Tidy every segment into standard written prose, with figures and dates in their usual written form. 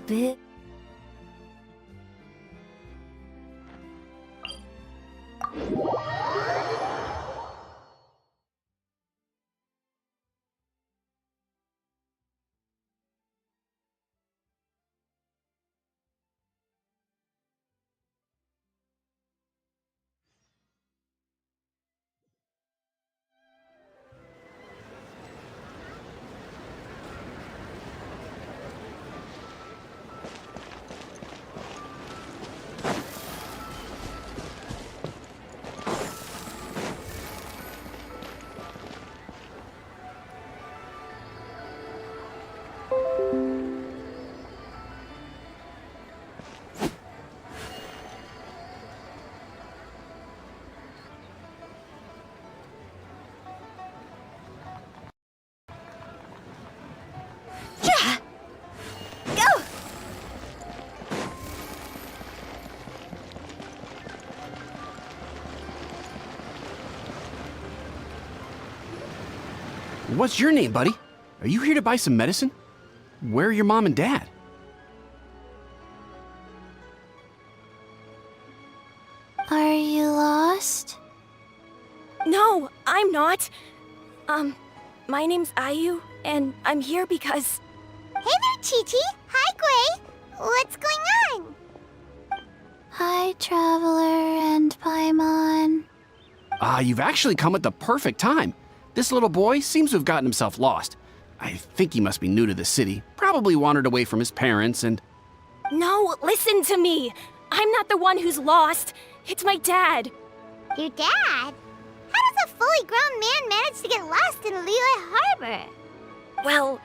bit... What's your name, buddy? Are you here to buy some medicine? Where are your mom and dad? Are you lost? No, I'm not. My name's Ayu, and I'm here because... Hey there, Chi-Chi. Hi, Gui. What's going on? Hi, Traveler and Paimon. You've actually come at the perfect time. This little boy seems to have gotten himself lost. I think he must be new to the city, probably wandered away from his parents and... No, listen to me! I'm not the one who's lost. It's my dad. Your dad? How does a fully grown man manage to get lost in Liyue Harbor? Well,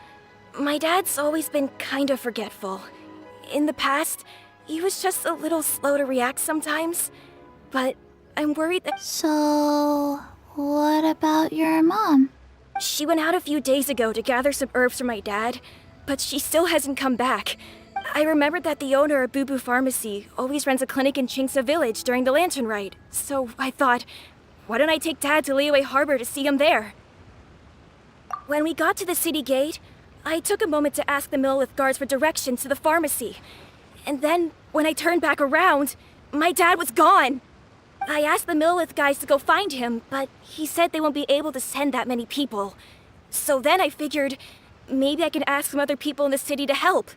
my dad's always been kind of forgetful. In the past, he was just a little slow to react sometimes. But I'm worried that... So, what about your mom? She went out a few days ago to gather some herbs for my dad, but she still hasn't come back. I remembered that the owner of Boo Boo Pharmacy always runs a clinic in Chingsa Village during the Lantern Rite, so I thought, why don't I take Dad to Liyue Harbor to see him there? When we got to the city gate, I took a moment to ask the Millith guards for directions to the pharmacy. And then, when I turned back around, my dad was gone. I asked the Millith guys to go find him, but he said they won't be able to send that many people. So then I figured, maybe I can ask some other people in the city to help.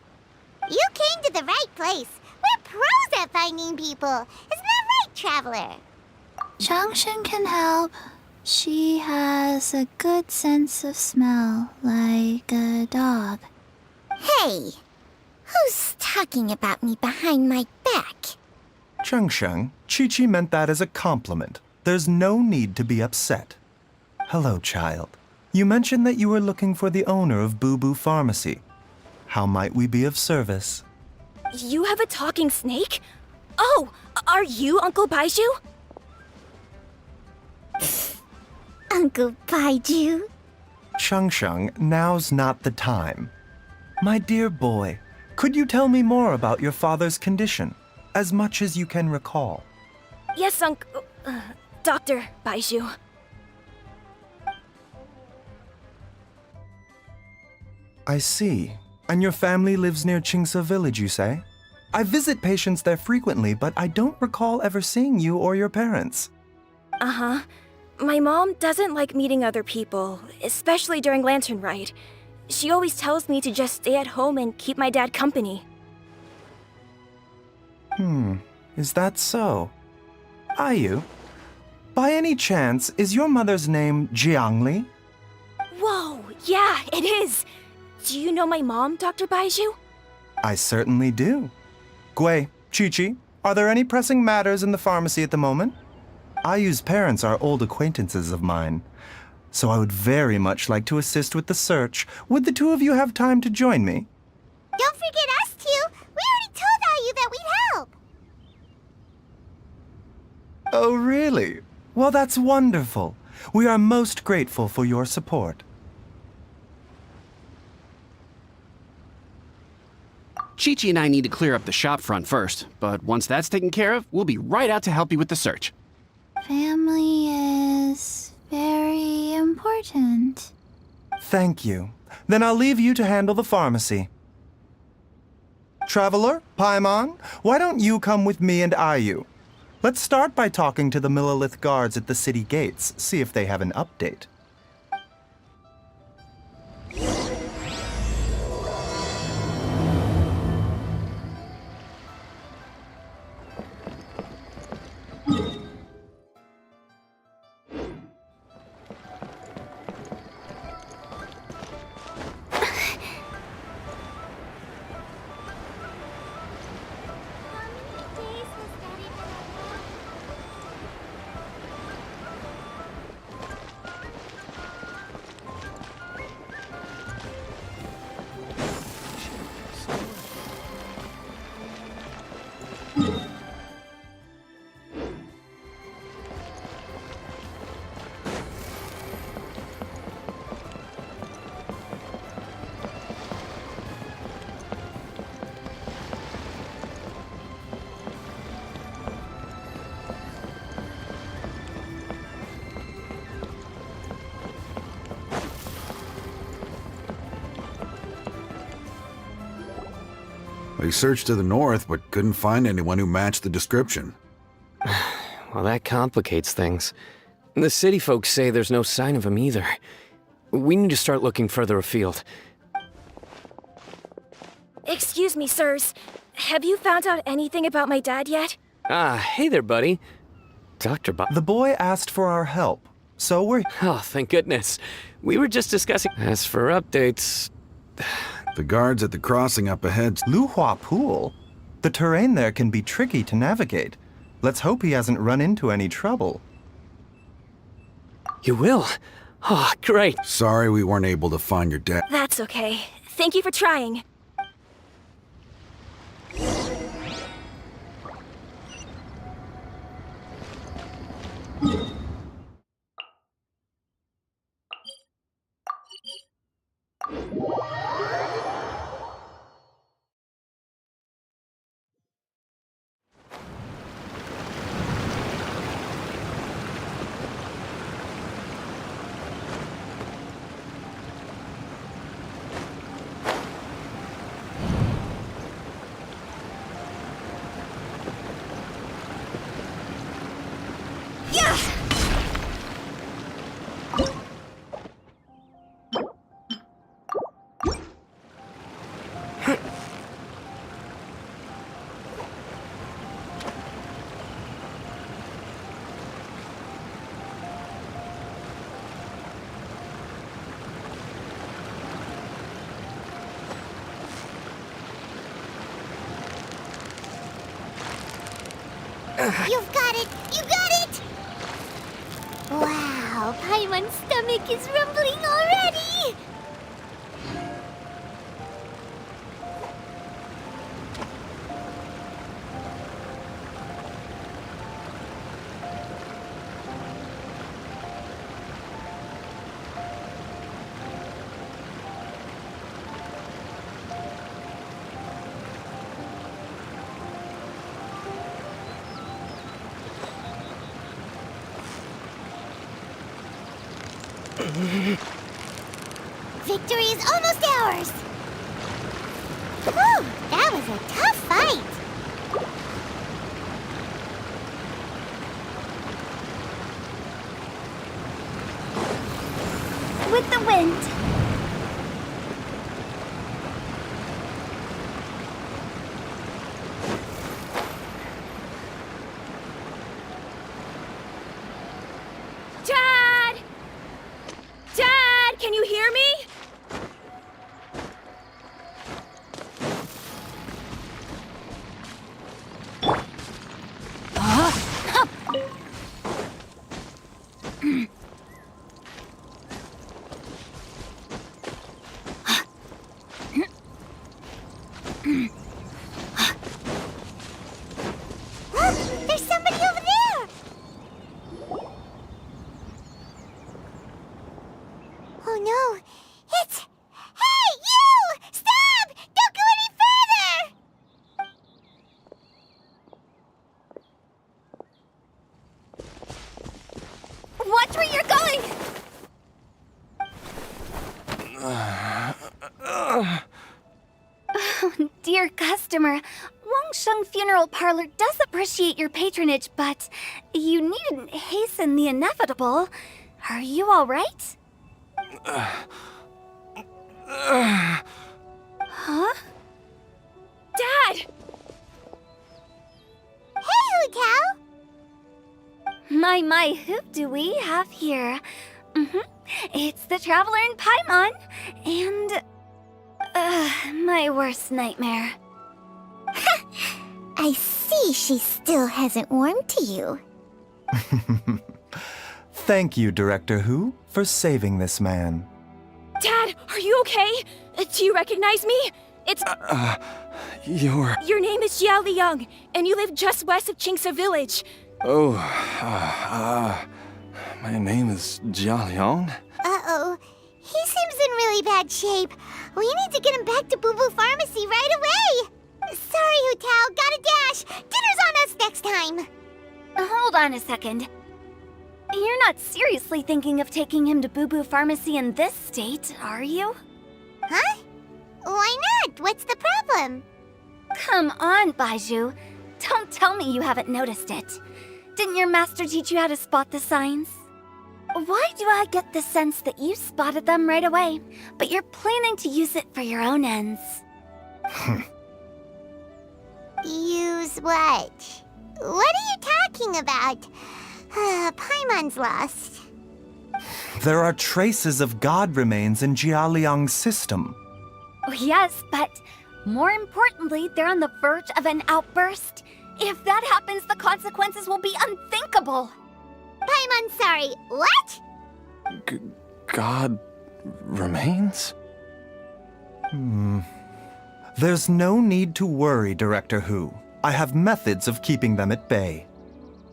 You came to the right place. We're pros at finding people. Isn't that right, Traveler? Changshan can help. She has a good sense of smell, like a dog. Hey, who's talking about me behind my back? Changsheng, Chi-Chi meant that as a compliment. There's no need to be upset. Hello, child. You mentioned that you were looking for the owner of Boo Boo Pharmacy. How might we be of service? You have a talking snake? Oh, are you Uncle Baiju? Uncle Baiju? Changsheng, now's not the time. My dear boy, could you tell me more about your father's condition, as much as you can recall? Yes, Uncle... Dr. Baiju. I see. And your family lives near Chingsa Village, you say? I visit patients there frequently, but I don't recall ever seeing you or your parents. Uh-huh. My mom doesn't like meeting other people, especially during Lantern Rite. She always tells me to just stay at home and keep my dad company. Is that so? Ayu, by any chance, is your mother's name Jiangli? Whoa, yeah, it is! Do you know my mom, Dr. Baiju? I certainly do. Gui, Chi-Chi, are there any pressing matters in the pharmacy at the moment? Ayu's parents are old acquaintances of mine, so I would very much like to assist with the search. Would the two of you have time to join me? Don't forget us two. We already told Ayu that we'd help. Oh, really? Well, that's wonderful. We are most grateful for your support. Chi-Chi and I need to clear up the shop front first, but once that's taken care of, we'll be right out to help you with the search. Family is very important. Thank you. Then I'll leave you to handle the pharmacy. Traveler, Paimon, why don't you come with me and Ayu? Let's start by talking to the Millilith guards at the city gates, see if they have an update. We searched to the north, but couldn't find anyone who matched the description. Well, that complicates things. The city folks say there's no sign of him either. We need to start looking further afield. Excuse me, sirs. Have you found out anything about my dad yet? Ah, hey there, buddy. Dr. Bob. The boy asked for our help, so we're... Oh, thank goodness. We were just discussing... As for updates... The guards at the crossing up ahead. Luhua Pool? The terrain there can be tricky to navigate. Let's hope he hasn't run into any trouble. You will? Oh, great. Sorry we weren't able to find your dad. That's okay. Thank you for trying. You've got it! You got it! Wow, Paimon's stomach is rumbling already! Victory is almost ours! Whew, that was a tough fight! With the wind. Dad! Dad, can you hear me? There's somebody over there! Oh no, it's... Hey, you! Stop! Don't go any further! Watch where you're going! Oh, dear Gusto. customer. Wangsheng Funeral Parlor does appreciate your patronage, but you needn't hasten the inevitable. Are you all right? Huh? Dad! Hey, Hu Tao! My, who do we have here? It's the Traveler in Paimon, and... my worst nightmare. I see she still hasn't warmed to you. Thank you, Director Hu, for saving this man. Dad, are you okay? Do you recognize me? It's... You're... Your name is Jia Liang, and you live just west of Qingce Village. Oh, my name is Jia Liang. Uh-oh. He seems in really bad shape. We need to get him back to Boo Boo Pharmacy right away. Sorry, Hu Tao. Gotta dash. Dinner's on us next time. Hold on a second. You're not seriously thinking of taking him to Boo Boo Pharmacy in this state, are you? Huh? Why not? What's the problem? Come on, Baizhu. Don't tell me you haven't noticed it. Didn't your master teach you how to spot the signs? Why do I get the sense that you spotted them right away, but you're planning to use it for your own ends? Use what? What are you talking about? Paimon's lost. There are traces of god remains in Jia Liang's system. Yes, but more importantly, they're on the verge of an outburst. If that happens, the consequences will be unthinkable. Paimon, sorry. What? God remains? There's no need to worry, Director Hu. I have methods of keeping them at bay.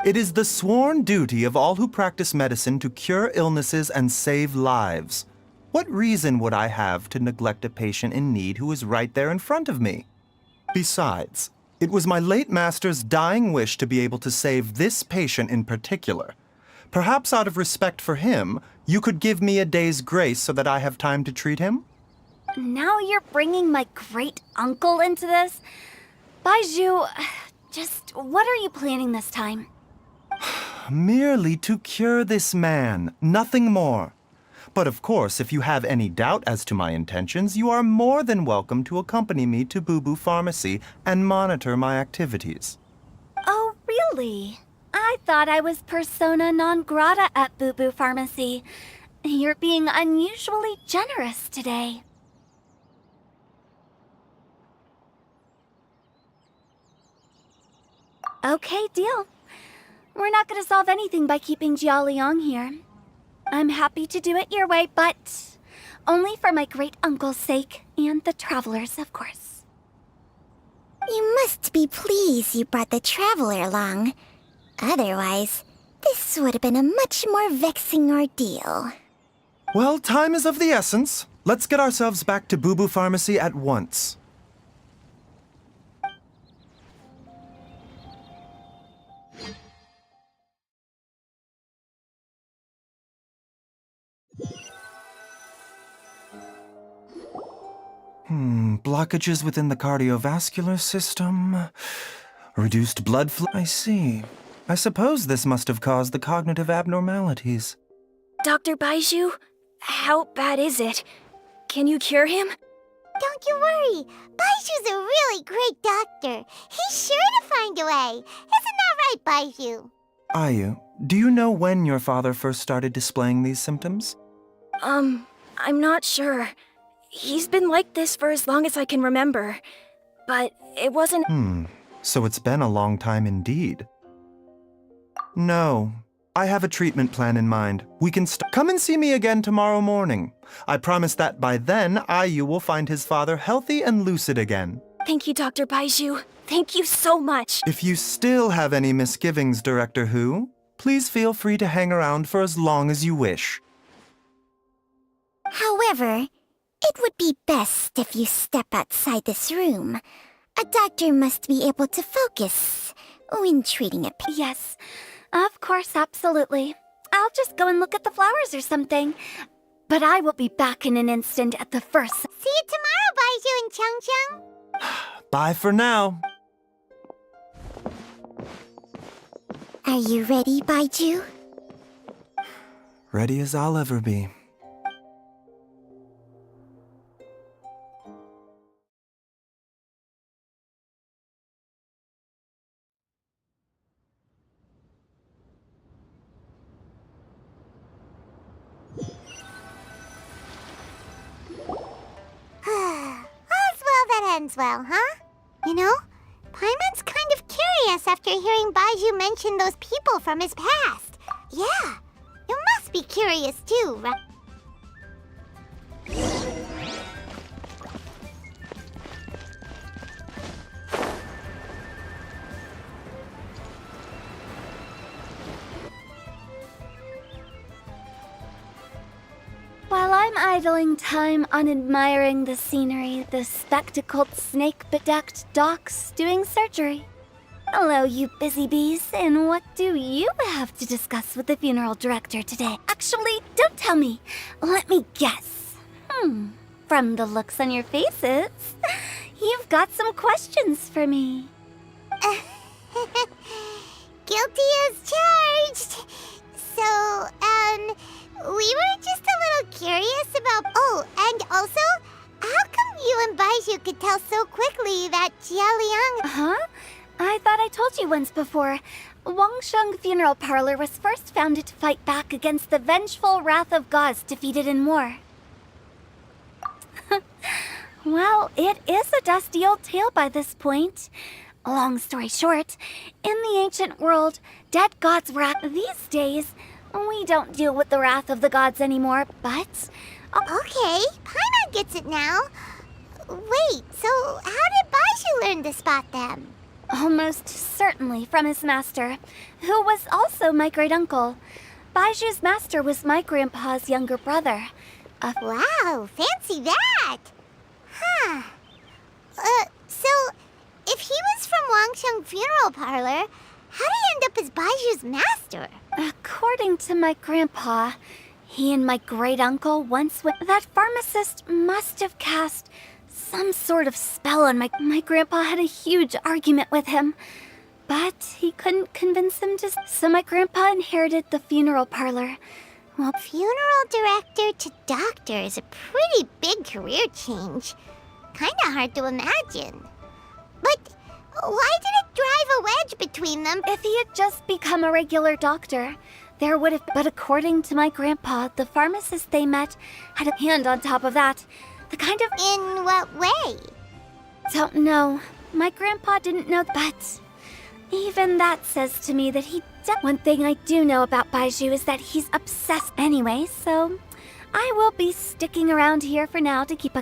It is the sworn duty of all who practice medicine to cure illnesses and save lives. What reason would I have to neglect a patient in need who is right there in front of me? Besides, it was my late master's dying wish to be able to save this patient in particular. Perhaps out of respect for him, you could give me a day's grace so that I have time to treat him? Now you're bringing my great-uncle into this? Baizhu, just what are you planning this time? Merely to cure this man, nothing more. But of course, if you have any doubt as to my intentions, you are more than welcome to accompany me to Boo Boo Pharmacy and monitor my activities. Oh, really? I thought I was persona non grata at Boo Boo Pharmacy. You're being unusually generous today. Okay, deal. We're not going to solve anything by keeping Jia Liang here. I'm happy to do it your way, but only for my great-uncle's sake and the travelers, of course. You must be pleased you brought the Traveler along. Otherwise, this would have been a much more vexing ordeal. Well, time is of the essence. Let's get ourselves back to Boo Boo Pharmacy at once. Blockages within the cardiovascular system. Reduced blood flow. I see. I suppose this must have caused the cognitive abnormalities. Dr. Baizhu, how bad is it? Can you cure him? Don't you worry. Baiju's a really great doctor. He's sure to find a way. Isn't that right, Baizhu? Ayu, do you know when your father first started displaying these symptoms? I'm not sure. He's been like this for as long as I can remember. But it wasn't... So it's been a long time indeed. No, I have a treatment plan in mind. We can come and see me again tomorrow morning. I promise that by then, Ayu will find his father healthy and lucid again. Thank you, Dr. Baizhu. Thank you so much. If you still have any misgivings, Director Hu, please feel free to hang around for as long as you wish. However, it would be best if you step outside this room. A doctor must be able to focus when treating a patient. Yes, of course, absolutely. I'll just go and look at the flowers or something. But I will be back in an instant at the first... See you tomorrow, Baizhu and Changcheng. Bye for now. Are you ready, Baiju? Ready as I'll ever be. All's well that ends well, huh? You know, Paimon's kind of curious after hearing Baiju mention those people from his past. Yeah, you must be curious too, right? While I'm idling time on admiring the scenery, the spectacled snake-bedecked doc's doing surgery. Hello, you busy bees, and what do you have to discuss with the funeral director today? Actually, don't tell me. Let me guess. From the looks on your faces, you've got some questions for me. Guilty as charged. So, we were just a little curious about... Oh, and also, how come you and Baiju could tell so quickly that Jialiang... Huh? I thought I told you once before. Wangsheng Funeral Parlor was first founded to fight back against the vengeful wrath of gods defeated in war. Well, it is a dusty old tale by this point. Long story short, in the ancient world, dead gods were these days... We don't deal with the wrath of the gods anymore, but... Okay, Paimon gets it now. Wait, so how did Baiju learn to spot them? Almost certainly from his master, who was also my great-uncle. Baiju's master was my grandpa's younger brother. Wow, fancy that! Huh. So, if he was from Wangsheng Funeral Parlor, how did he end up as Baiju's master? According to my grandpa, he and my great-uncle once went... That pharmacist must have cast some sort of spell on my grandpa had a huge argument with him. But he couldn't convince him to... So my grandpa inherited the funeral parlor. Well, funeral director to doctor is a pretty big career change. Kinda hard to imagine. But... why did it drive a wedge between them? If he had just become a regular doctor, there would have... But according to my grandpa, the pharmacist they met had a hand on top of that. The kind of... In what way? Don't know. My grandpa didn't know, but... Even that says to me that he... One thing I do know about Baiju is that he's obsessed anyway, so... I will be sticking around here for now to keep a...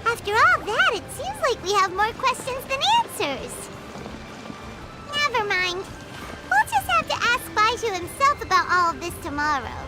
After all that, it seems like we have more questions than answers. Never mind. We'll just have to ask Baiju himself about all of this tomorrow.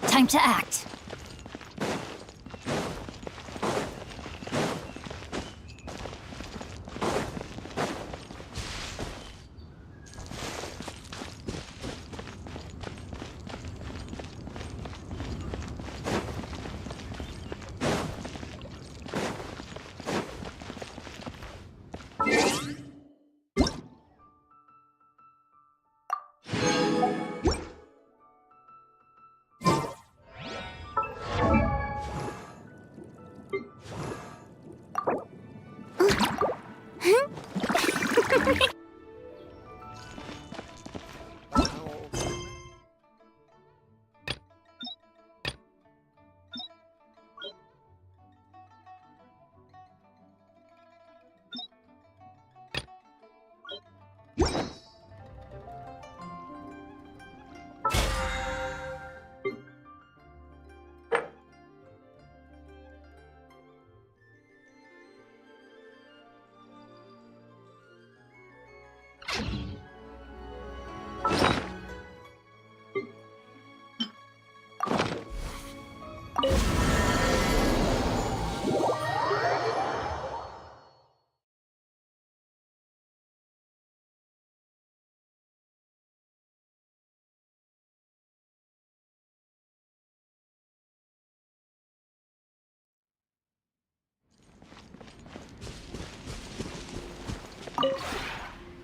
Time to act.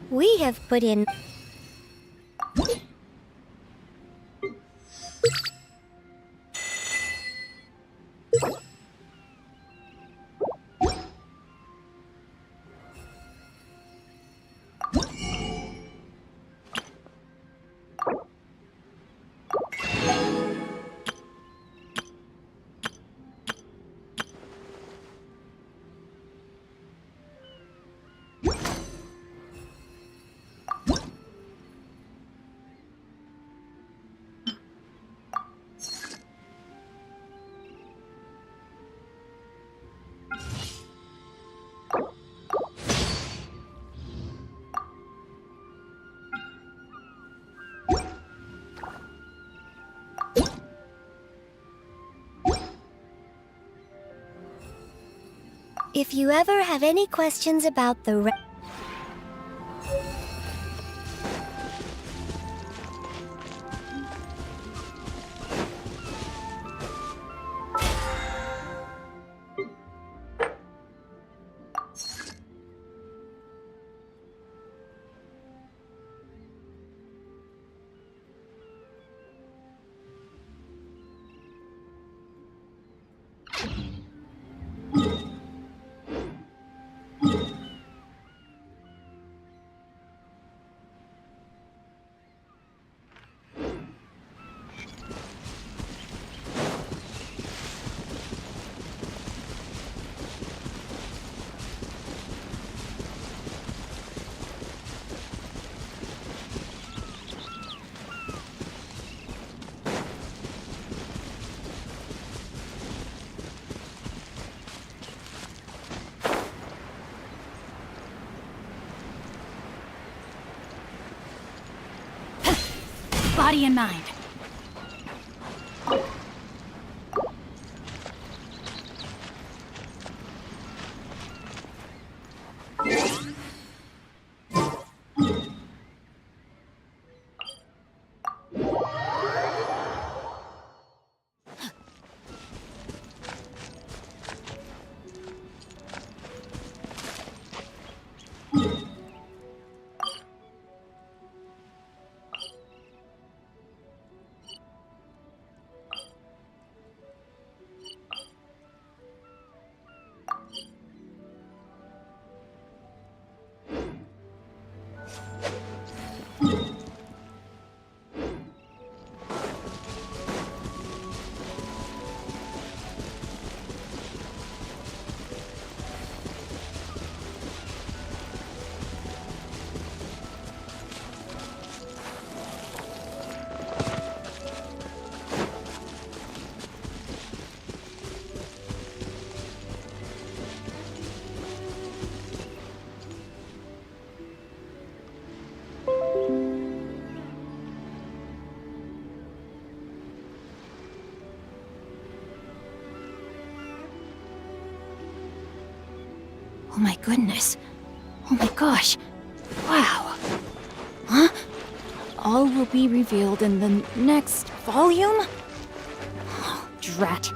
We have put in... If you ever have any questions about the Body and mind. Oh my goodness. Oh my gosh. Wow. Huh? All will be revealed in the next volume? Oh, drat.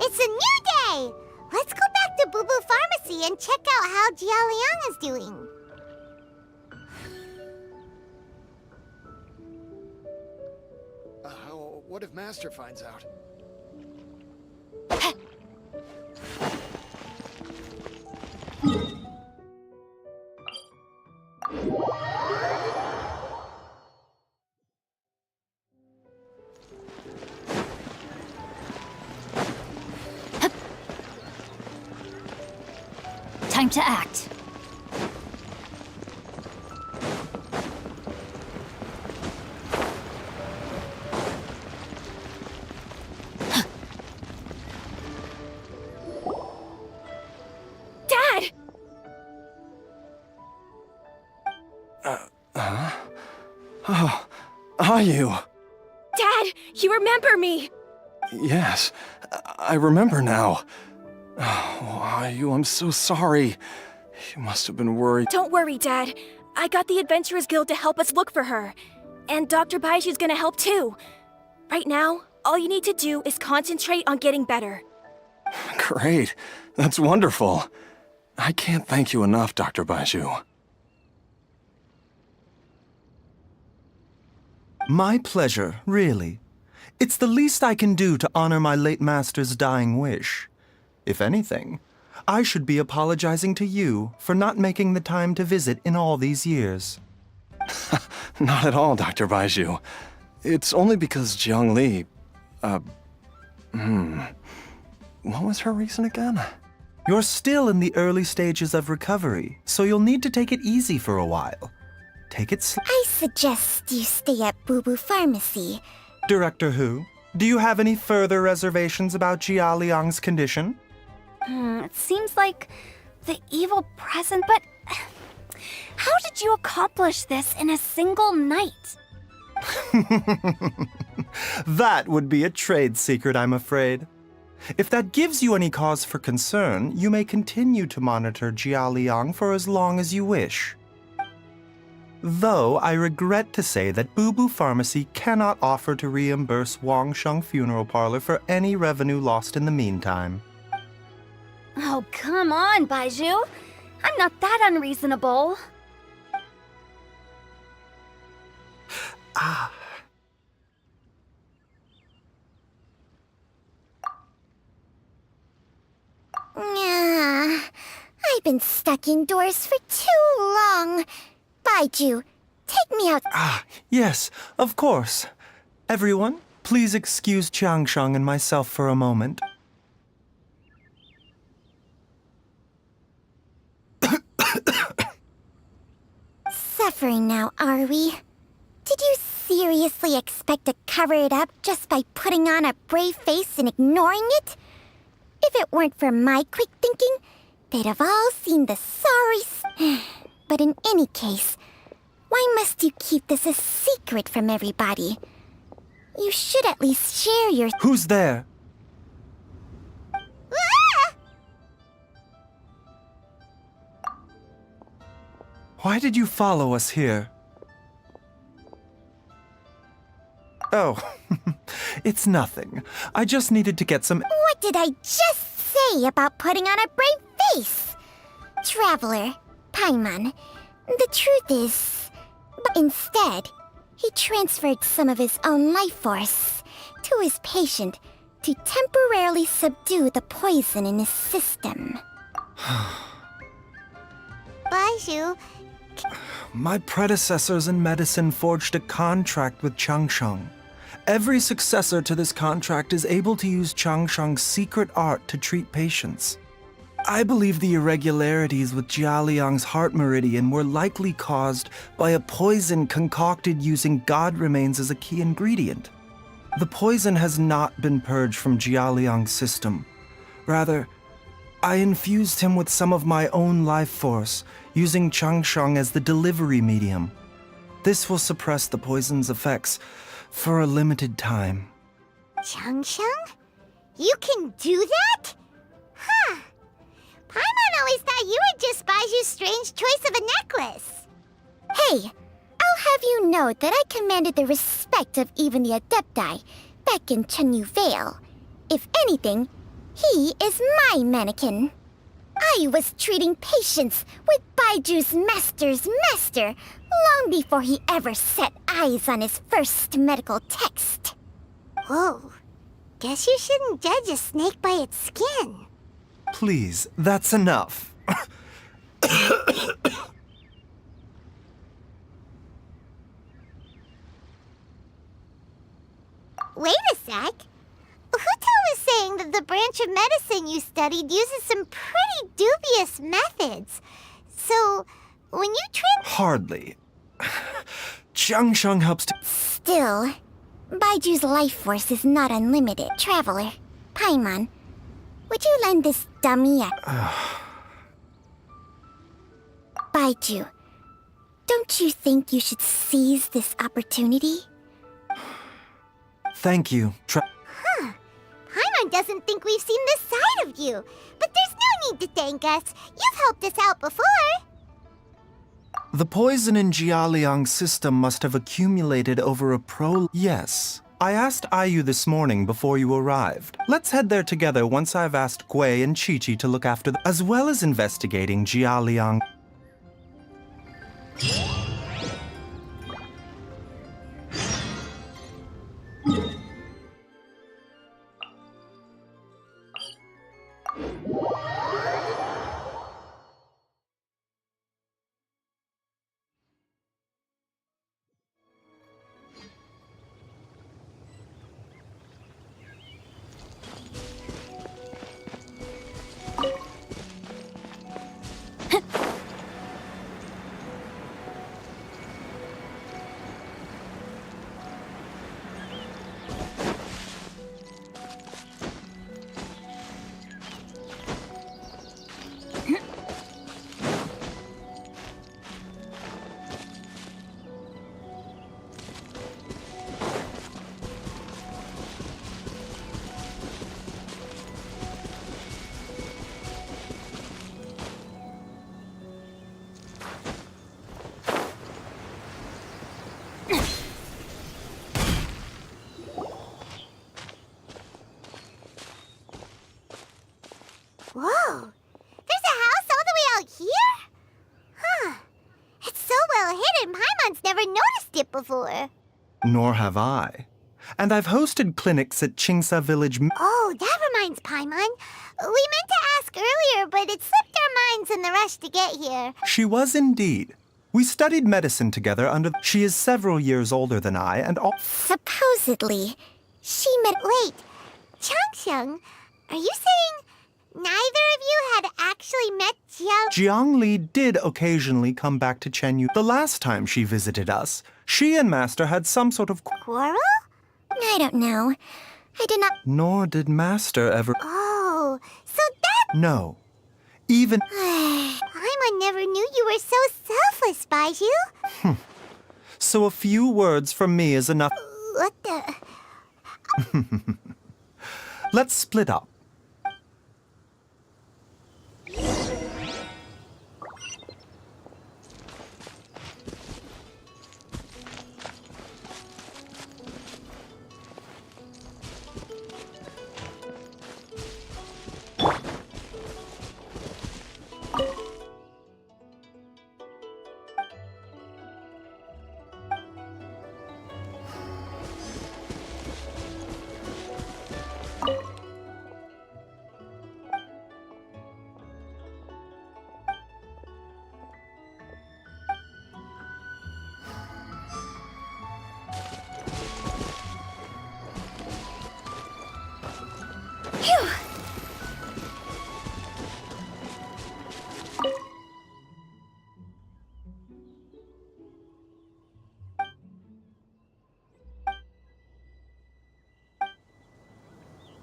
It's a new day! Let's go back to Boo Boo Pharmacy and check out how Jialiang is doing. What if Master finds out? Time to act. Dad! Oh, are you? Dad, you remember me! Yes, I remember now. Oh, are you? I'm so sorry. You must have been worried. Don't worry, Dad. I got the Adventurers Guild to help us look for her. And Dr. Baiju's gonna help too. Right now, all you need to do is concentrate on getting better. Great. That's wonderful. I can't thank you enough, Dr. Baiju. My pleasure, really. It's the least I can do to honor my late master's dying wish. If anything, I should be apologizing to you for not making the time to visit in all these years. Not at all, Dr. Baiju. It's only because Jiang Li... What was her reason again? You're still in the early stages of recovery, so you'll need to take it easy for a while. Take it slow. I suggest you stay at Boo Boo Pharmacy. Director Hu, do you have any further reservations about Jia Liang's condition? It seems like the evil present, but how did you accomplish this in a single night? That would be a trade secret, I'm afraid. If that gives you any cause for concern, you may continue to monitor Jia Liang for as long as you wish. Though I regret to say that Boo Boo Pharmacy cannot offer to reimburse Wang Sheng Funeral Parlor for any revenue lost in the meantime. Oh, come on, Baiju. I'm not that unreasonable. I've been stuck indoors for too long. Baiju, take me out. Yes, of course. Everyone, please excuse Changsheng and myself for a moment. Suffering now, are we? Did you seriously expect to cover it up just by putting on a brave face and ignoring it? If it weren't for my quick thinking, they'd have all seen the sorry... But in any case, why must you keep this a secret from everybody? You should at least share your... Who's there? Why did you follow us here? Oh, it's nothing. I just needed to get some... What did I just say about putting on a brave face? Traveler, Paimon, the truth is... But instead, he transferred some of his own life force to his patient to temporarily subdue the poison in his system. Baiju... My predecessors in medicine forged a contract with Changsheng. Every successor to this contract is able to use Changsheng's secret art to treat patients. I believe the irregularities with Jia Liang's heart meridian were likely caused by a poison concocted using god remains as a key ingredient. The poison has not been purged from Jia Liang's system. Rather, I infused him with some of my own life force, using Changsheng as the delivery medium. This will suppress the poison's effects for a limited time. Changsheng? You can do that? Huh. Paimon always thought you were just Baiju's strange choice of a necklace. Hey, I'll have you know that I commanded the respect of even the Adepti back in Chenyu Vale. If anything, he is my mannequin. I was treating patients with Baiju's master's master long before he ever set eyes on his first medical text. Whoa. Guess you shouldn't judge a snake by its skin. Please, that's enough. Wait a sec. Hati was saying that the branch of medicine you studied uses some pretty dubious methods. So, when you Hardly. Jiangsheng helps to... Still, Baiju's life force is not unlimited. Traveler, Paimon, would you lend this dummy a... Baiju, don't you think you should seize this opportunity? Thank you. Paimon doesn't think we've seen this side of you. But there's no need to thank us. You've helped us out before. The poison in Jialiang's system must have accumulated over a Yes. I asked Ayu this morning before you arrived. Let's head there together once I've asked Gui and Chi-Chi to look after as well as investigating Jialiang. Whoa! There's a house all the way out here? Huh. It's so well hidden, Paimon's never noticed it before. Nor have I. And I've hosted clinics at Qingsa Village. Oh, that reminds Paimon. We meant to ask earlier, but it slipped our minds in the rush to get here. She was indeed. We studied medicine together under... She is several years older than I, and all... Supposedly, she met... Wait, Changsheng, are you saying neither of you had actually met Jiang Li did occasionally come back to Chenyu. The last time she visited us, she and Master had some sort of... Quarrel? I don't know. I did not... Nor did Master ever... Oh, so that... No. Even... Paimon never knew you were so selfless, Baiju. So a few words from me is enough. What the... Let's split up.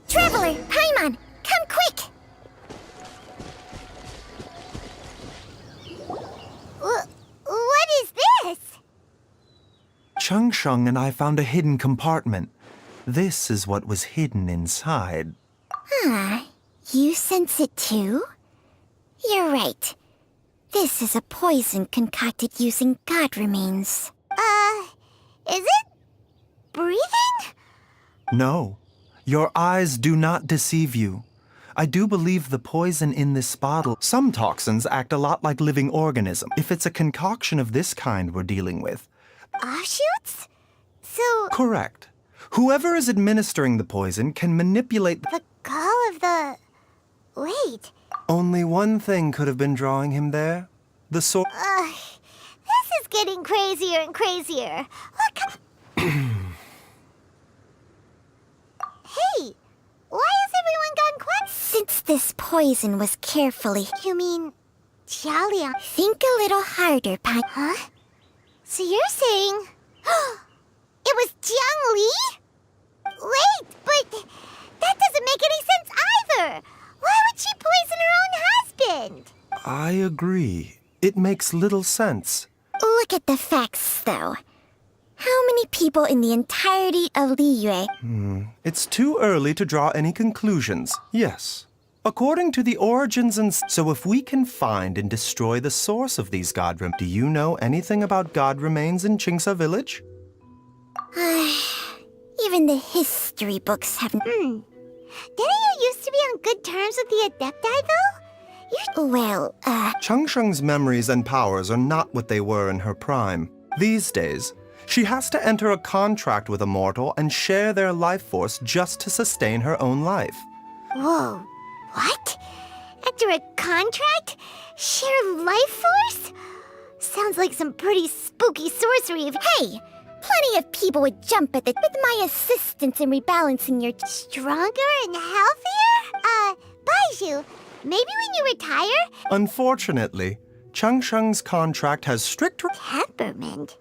Traveler, Paimon, come quick! What is this? Changsheng and I found a hidden compartment. This is what was hidden inside. You sense it too? You're right. This is a poison concocted using god remains. Is it breathing? No. Your eyes do not deceive you. I do believe the poison in this bottle... Some toxins act a lot like living organisms. If it's a concoction of this kind we're dealing with... Offshoots? So... Correct. Whoever is administering the poison can manipulate. The call of the... Wait. Only one thing could have been drawing him there. The sword. This is getting crazier and crazier. What Hey, why has everyone gone quiet? Since this poison was carefully... You mean... Jialiang? Think a little harder, Pai. Huh? So you're saying... It was Jiang Li? Wait, but... That doesn't make any sense either! Why would she poison her own husband? I agree. It makes little sense. Look at the facts, though. How many people in the entirety of Liyue? It's too early to draw any conclusions. Yes. According to the origins and... So if we can find and destroy the source of these god remains... Do you know anything about god remains in Qingsa village? Even the history books haven't... Didn't you used to be on good terms with the Adepti, though? Well, Changsheng's memories and powers are not what they were in her prime. These days, she has to enter a contract with a mortal and share their life force just to sustain her own life. Whoa, what? Enter a contract? Share life force? Sounds like some pretty spooky sorcery. hey! Plenty of people would jump at it with my assistance in rebalancing your... Stronger and healthier? Baizhu, maybe when you retire? Unfortunately, Changsheng's contract has strict... Temperament?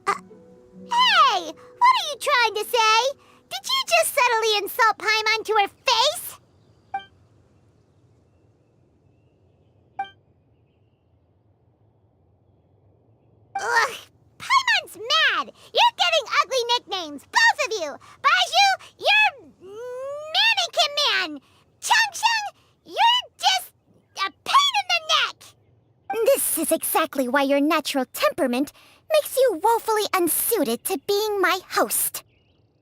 Hey! What are you trying to say? Did you just subtly insult Paimon to her face? Ugh! Paimon's mad! You're getting ugly nicknames, both of you! Baizhu, you're... Mannequin Man! Changsheng, you're just... a pain in the neck! This is exactly why your natural temperament makes you woefully unsuited to being my host.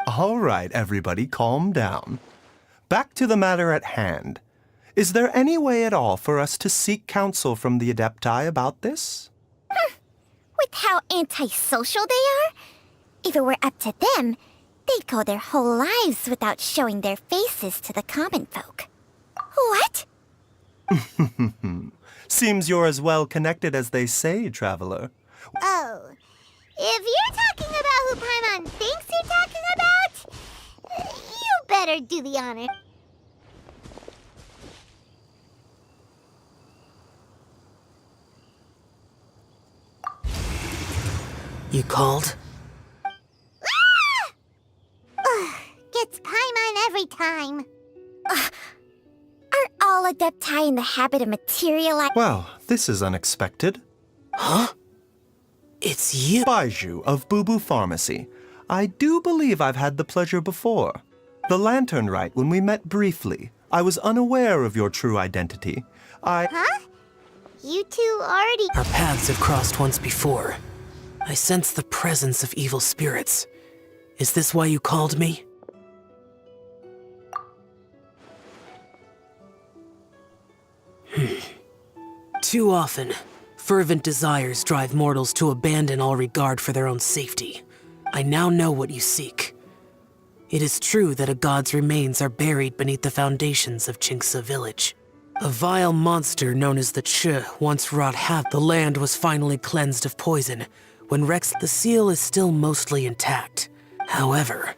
All right, everybody, calm down. Back to the matter at hand. Is there any way at all for us to seek counsel from the Adepti about this? With how antisocial they are, if it were up to them, they'd go their whole lives without showing their faces to the common folk. What? Seems you're as well connected as they say, traveler. Oh, if you're talking about who Paimon thinks you're talking about, you better do the honor. You called? Gets Paimon every time. Aren't all Adepti in the habit of materializing? Well, this is unexpected. Huh? It's you. Baizhu of Bubu Pharmacy. I do believe I've had the pleasure before. The Lantern Rite, when we met briefly, I was unaware of your true identity. Huh? You two already... Our paths have crossed once before. I sense the presence of evil spirits. Is this why you called me? Too often, fervent desires drive mortals to abandon all regard for their own safety. I now know what you seek. It is true that a god's remains are buried beneath the foundations of Qingsa village. A vile monster known as the Chi once wrought havoc. The land was finally cleansed of poison. When Rex, the seal is still mostly intact. However,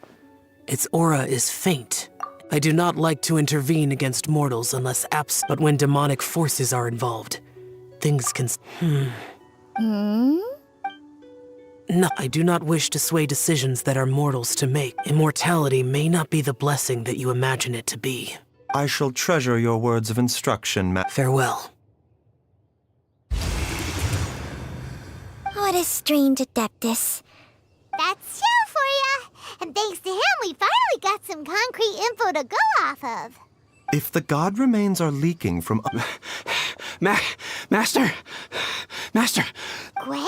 its aura is faint. I do not like to intervene against mortals unless but when demonic forces are involved, things can... No, I do not wish to sway decisions that are mortals to make. Immortality may not be the blessing that you imagine it to be. I shall treasure your words of instruction, Farewell. What a strange Adeptus. That's Xiao for ya! And thanks to him, we finally got some concrete info to go off of. If the god remains are leaking from... Master! Gui?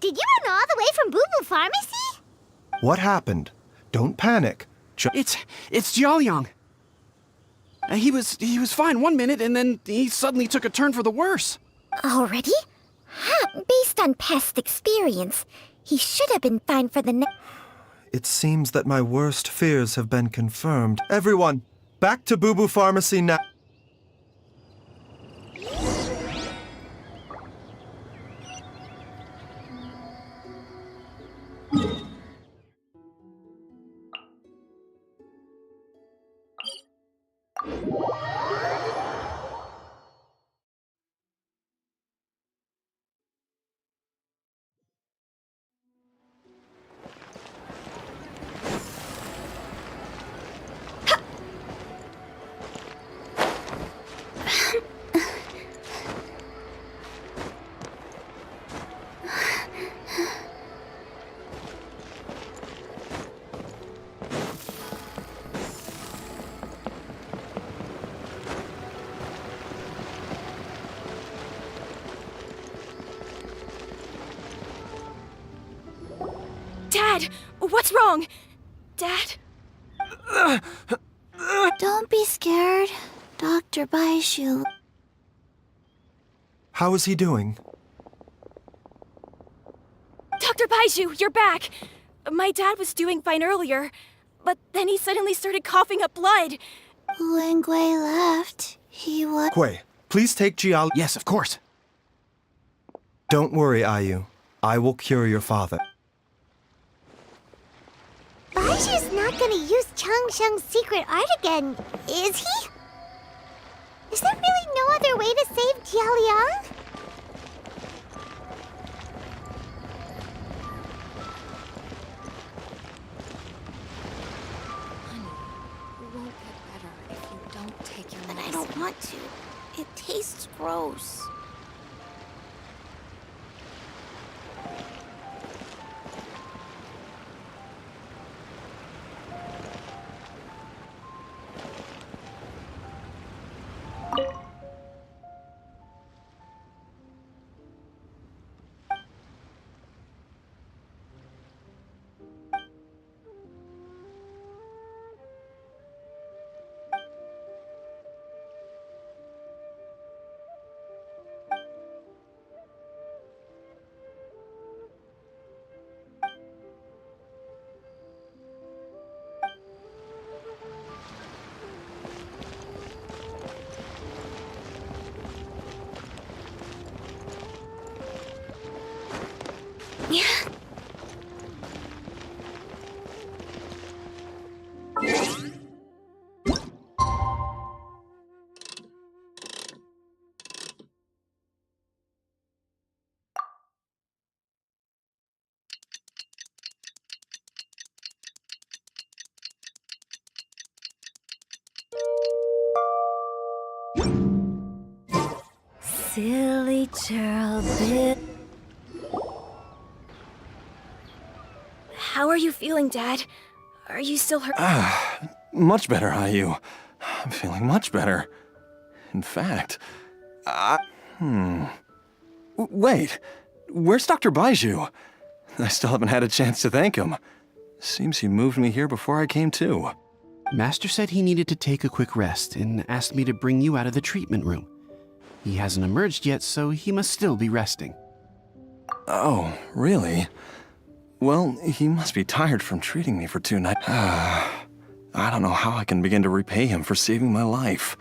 Did you run all the way from Bubu Pharmacy? What happened? Don't panic. It's Jialiang. He was fine one minute, and then he suddenly took a turn for the worse. Already? Huh, based on past experience, he should have been fine for the next... It seems that my worst fears have been confirmed. Everyone, back to Boo Boo Pharmacy now. Dad! What's wrong? Dad? Don't be scared. Dr. Baishu. How is he doing? Dr. Baiju, you're back! My dad was doing fine earlier, but then he suddenly started coughing up blood. When Gui left, he was... Gui, please take Jiao. Yes, of course. Don't worry, Ayu. I will cure your father. Baishu's not gonna use Changsheng's secret art again, is he? Is there really no other way to save Jialiang? You won't get better if you don't take your But medicine. I don't want to. It tastes gross. Silly churl bit. How are you feeling, Dad? Are you still hurt? Much better, Ayu. I'm feeling much better. In fact, Wait, where's Dr. Baiju? I still haven't had a chance to thank him. Seems he moved me here before I came to. Master said he needed to take a quick rest and asked me to bring you out of the treatment room. He hasn't emerged yet, so he must still be resting. Oh, really? Well, he must be tired from treating me for 2 nights. I don't know how I can begin to repay him for saving my life.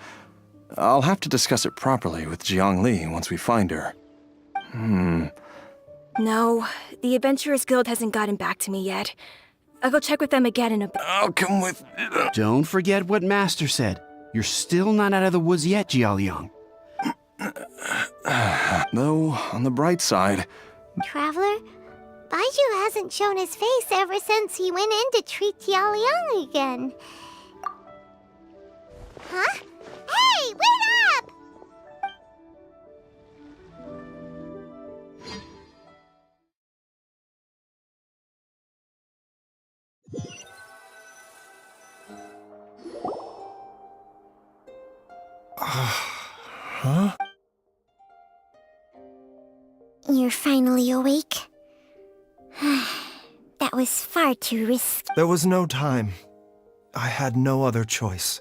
I'll have to discuss it properly with Jiang Li once we find her. No, the Adventurers Guild hasn't gotten back to me yet. I'll go check with them again in a bit. I'll come with... Don't forget what Master said. You're still not out of the woods yet, Jialiang. Though, on the bright side... Traveler, Baiju hasn't shown his face ever since he went in to treat Jialiang again. Huh? Hey, wait up! Huh? You're finally awake? That was far too risky. There was no time. I had no other choice.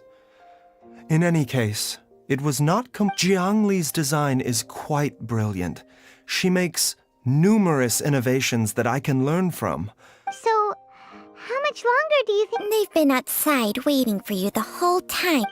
In any case, it was not Jiang Li's design is quite brilliant. She makes numerous innovations that I can learn from. So, how much longer do you think? They've been outside waiting for you the whole time.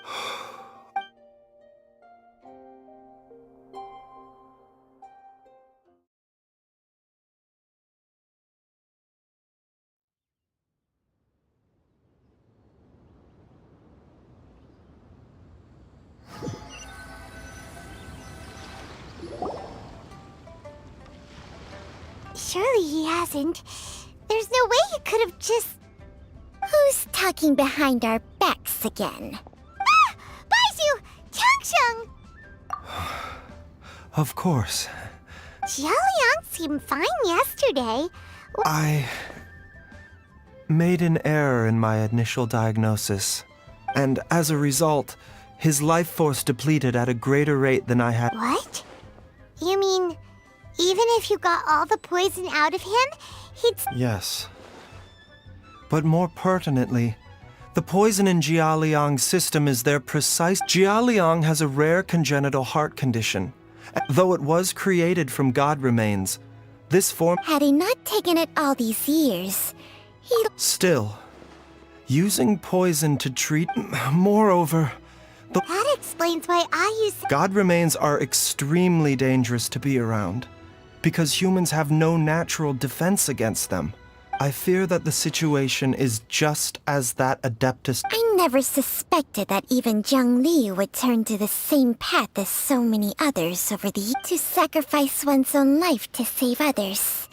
Surely he hasn't. There's no way he could have just... Who's talking behind our backs again? Ah! Baizhu! Changsheng! Of course. Jialiang seemed fine yesterday. I made an error in my initial diagnosis, and as a result, his life force depleted at a greater rate than I had. What? You mean, even if you got all the poison out of him, he'd... Yes. But more pertinently, the poison in Jialiang's system is their precise... Jialiang has a rare congenital heart condition. Though it was created from god remains, this form... Had he not taken it all these years, he... Still, using poison to treat... Moreover, the... That explains why I use... God remains are extremely dangerous to be around, because humans have no natural defense against them. I fear that the situation is just as that Adeptus... I never suspected that even Zhang Li would turn to the same path as so many others over the... To sacrifice one's own life to save others.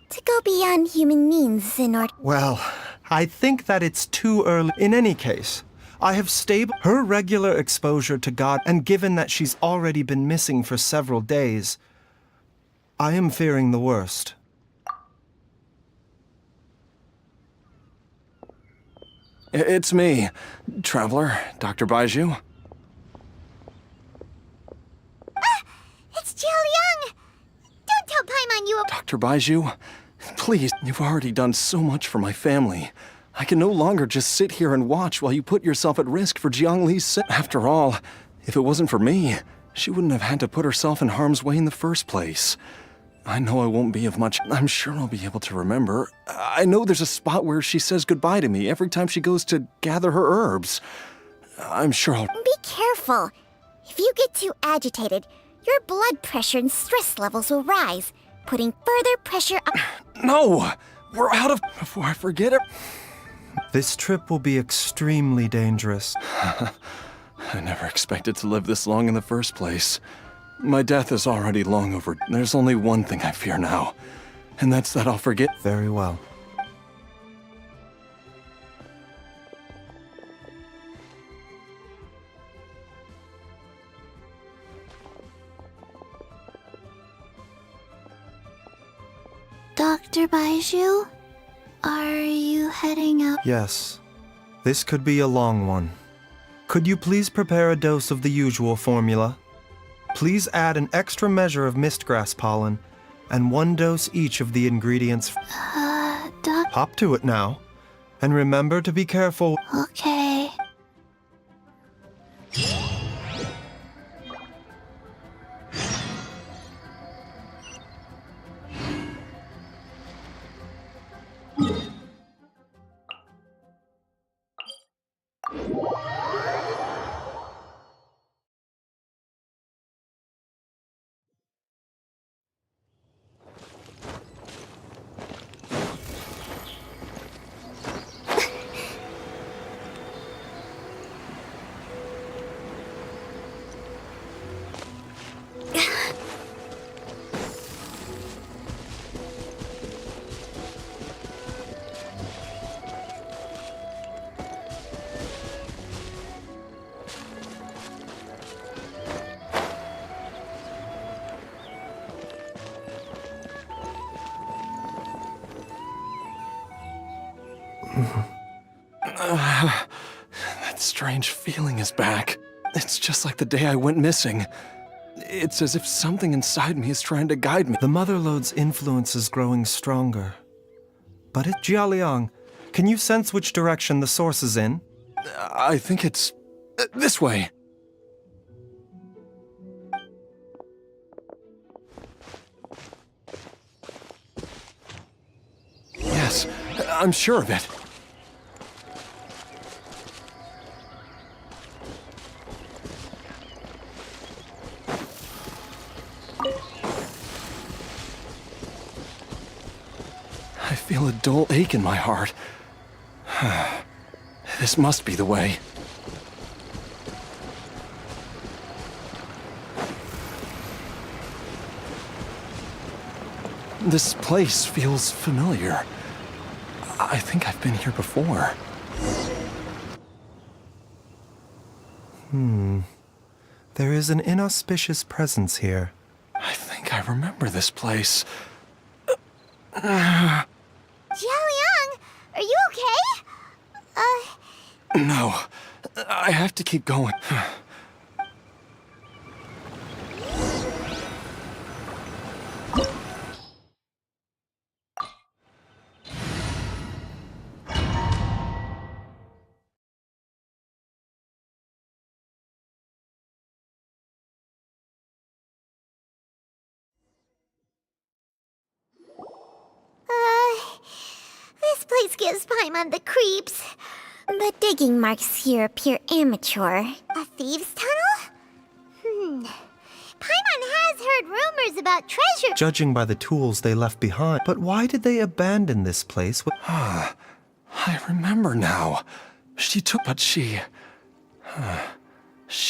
To go beyond human means in order... Well, I think that it's too early. In any case, I have stable her regular exposure to God, and given that she's already been missing for several days, I am fearing the worst. It's me, Traveler, Dr. Baizhu. Ah! It's Jialiang! Don't tell Paimon you... Dr. Baizhu, please, you've already done so much for my family. I can no longer just sit here and watch while you put yourself at risk for Jiang Li's sake. After all, if it wasn't for me, she wouldn't have had to put herself in harm's way in the first place. I know I won't be of much... I'm sure I'll be able to remember. I know there's a spot where she says goodbye to me every time she goes to gather her herbs. I'm sure I'll... Be careful. If you get too agitated, your blood pressure and stress levels will rise, putting further pressure on... No! We're out of... Before I forget it... This trip will be extremely dangerous. I never expected to live this long in the first place. My death is already long over. There's only one thing I fear now, and that's that I'll forget. Very well. Dr. Baizhu, are you heading up? Yes. This could be a long one. Could you please prepare a dose of the usual formula? Please add an extra measure of mistgrass pollen, and 1 dose each of the ingredients. Doc... Hop to it now, and remember to be careful. Okay. That strange feeling is back. It's just like the day I went missing. It's as if something inside me is trying to guide me. The Motherlode's influence is growing stronger. But it's Jialiang. Can you sense which direction the source is in? I think it's... this way. Yes, I'm sure of it. I feel a dull ache in my heart. This must be the way. This place feels familiar. I think I've been here before. There is an inauspicious presence here. I think I remember this place. Jiaoliang, are you okay? No, I have to keep going. This place gives Paimon the creeps. The digging marks here appear amateur. A thieves' tunnel? Paimon has heard rumors about treasure. Judging by the tools they left behind. But why did they abandon this place? I remember now. She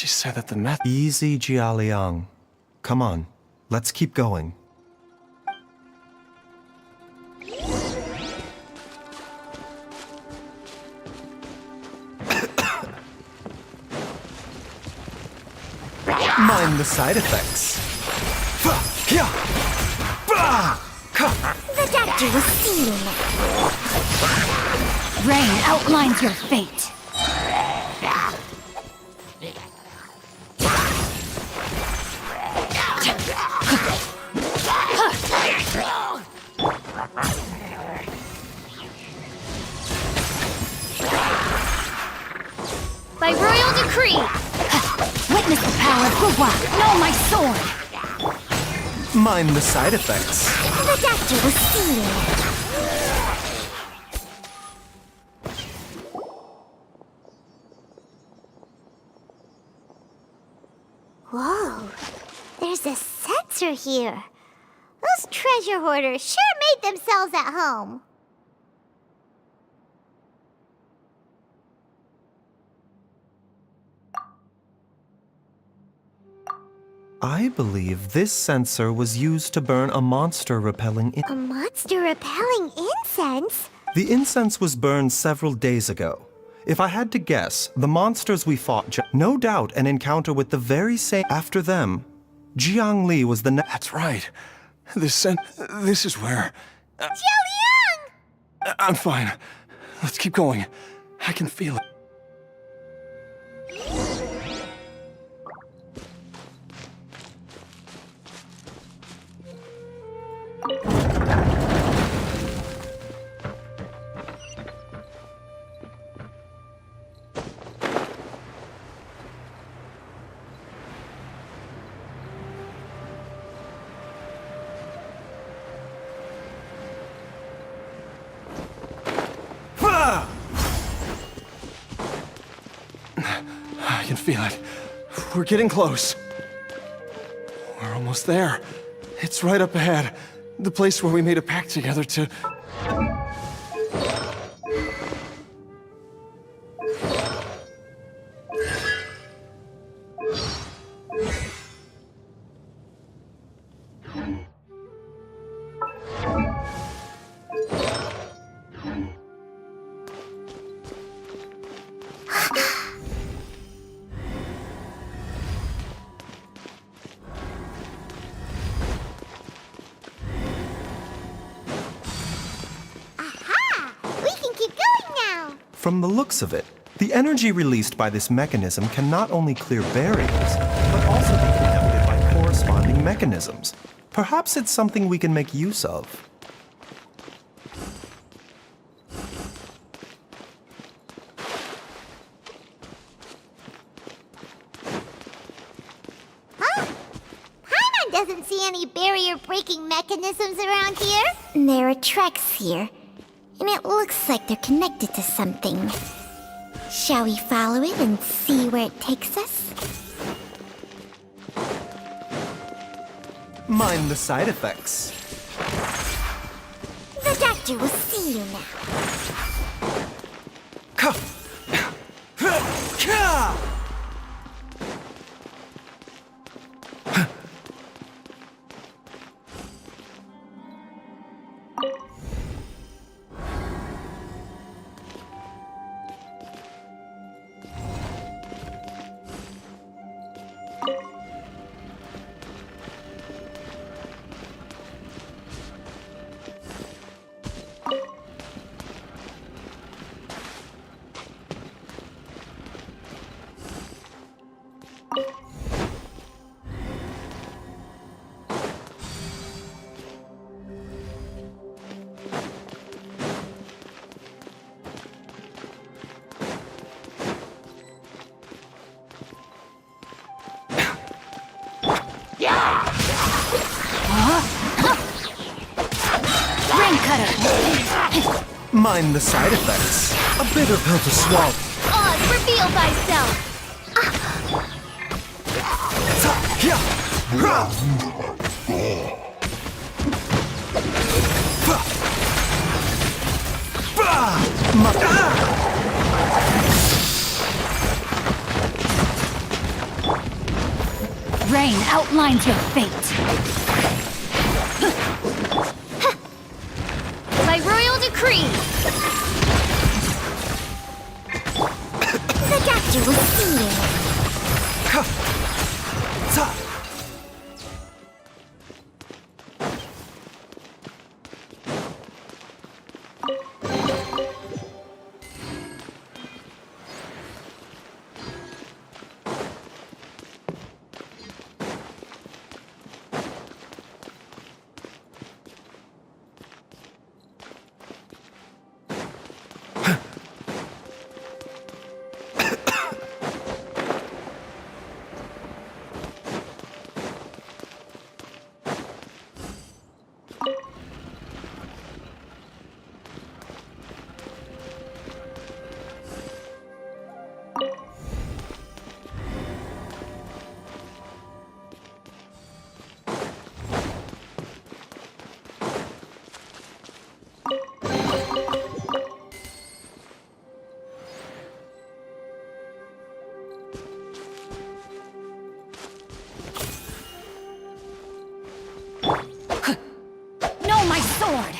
said that the method... Easy, Jiaoliang. Come on, let's keep going. Mind the side effects. The doctor was seen. Rain outlines your fate. By royal decree! Witness the power of Guwa. Know my sword. Mind the side effects. The doctor was seen. Whoa, there's a sensor here. Those treasure hoarders sure made themselves at home. I believe this sensor was used to burn a monster-repelling A monster repelling incense? The incense was burned several days ago. If I had to guess, the monsters we fought, no doubt an encounter with the very same... After them, Jiang Li was the That's right. This is where... Jiaoliang! I'm fine. Let's keep going. I can feel it. I can feel it. We're getting close. We're almost there. It's right up ahead. The place where we made a pact together to... From the looks of it, the energy released by this mechanism can not only clear barriers, but also be conducted by corresponding mechanisms. Perhaps it's something we can make use of. Huh? Paimon doesn't see any barrier-breaking mechanisms around here. There are tracks here. And it looks like they're connected to something. Shall we follow it and see where it takes us? Mind the side effects. The doctor statue will see you now. Ring cutter! Mind the side effects. A bitter pill to swallow. Oz, reveal thyself! Rain outlines your fate. By royal decree! The statue will see you now. No, my sword!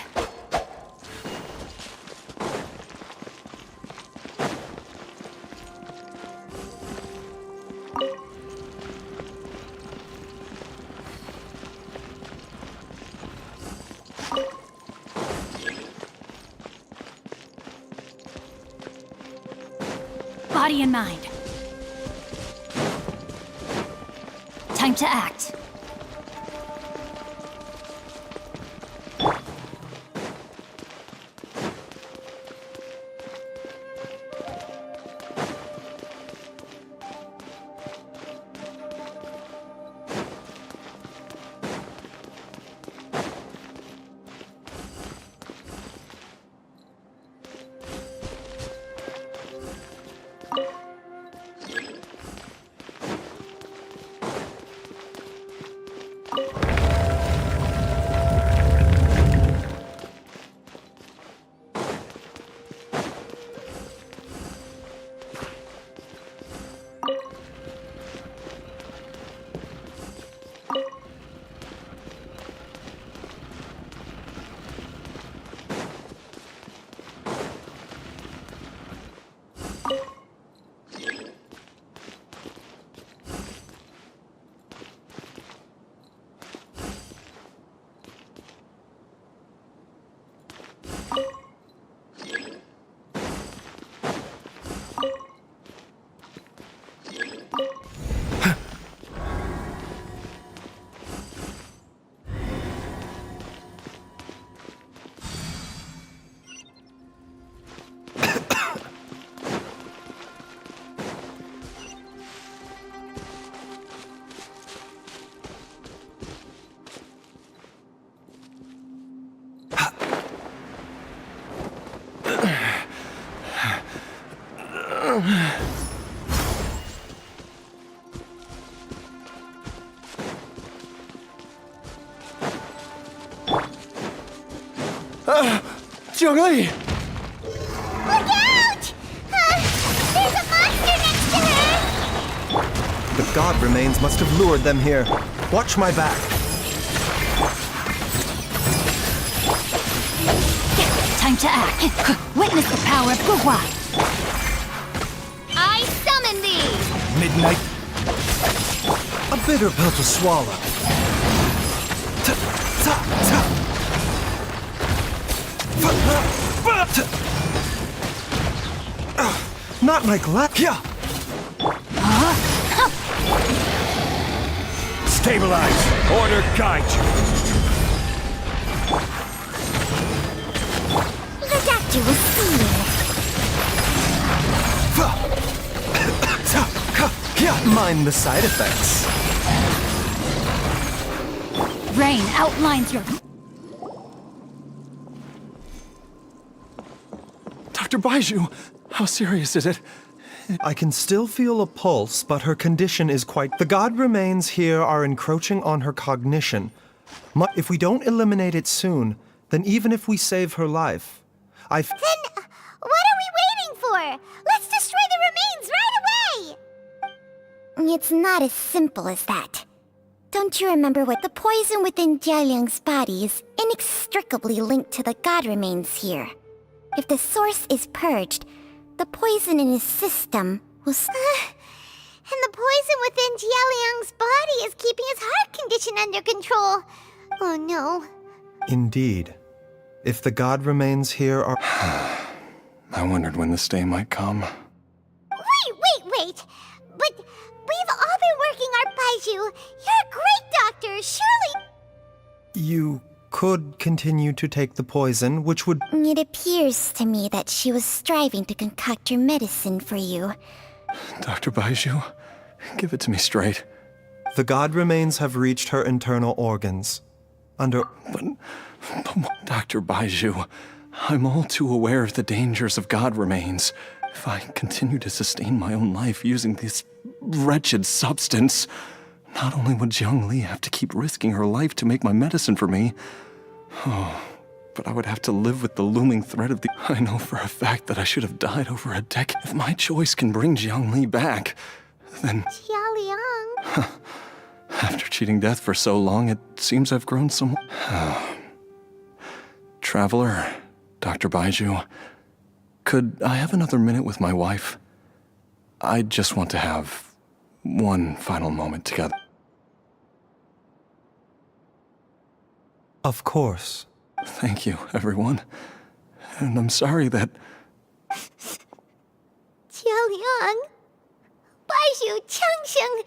Body and mind. Time to act. Zhongli! Look out! There's a monster next to her! The god remains must have lured them here. Watch my back. Time to act. Witness the power of Gugwa. I summon thee! Midnight. A bitter pill to swallow. Not like last. Stabilize. Order guide you. The doctor was seeing. Mind the side effects. Rain outlines your... Dr. Baiju, how serious is it? I can still feel a pulse, but her condition is quite... The god remains here are encroaching on her cognition. If we don't eliminate it soon, then even if we save her life, Then, what are we waiting for? Let's destroy the remains right away! It's not as simple as that. Don't you remember what the poison within Jialiang's body is inextricably linked to the god remains here? If the source is purged, the poison in his system will... and the poison within Jialiang's body is keeping his heart condition under control. Oh no. indeed, if the god remains here are... I wondered when this day might come. Wait! But we've all been working our Baiju. You're a great doctor, surely... You could continue to take the poison, which would... It appears to me that she was striving to concoct your medicine for you. Dr. Baiju, give it to me straight. The god remains have reached her internal organs. But Dr. Baiju, I'm all too aware of the dangers of god remains. If I continue to sustain my own life using this wretched substance, not only would Jiang Li have to keep risking her life to make my medicine for me, but I would have to live with the looming threat of the... I know for a fact that I should have died over a decade. If my choice can bring Jiang Li back, then... Jialiang. After cheating death for so long, it seems I've grown some... Traveler, Dr. Baiju, could I have another minute with my wife? I just want to have one final moment together. Of course. Thank you, everyone. And I'm sorry that... Jialiang. Baiju, Changsheng.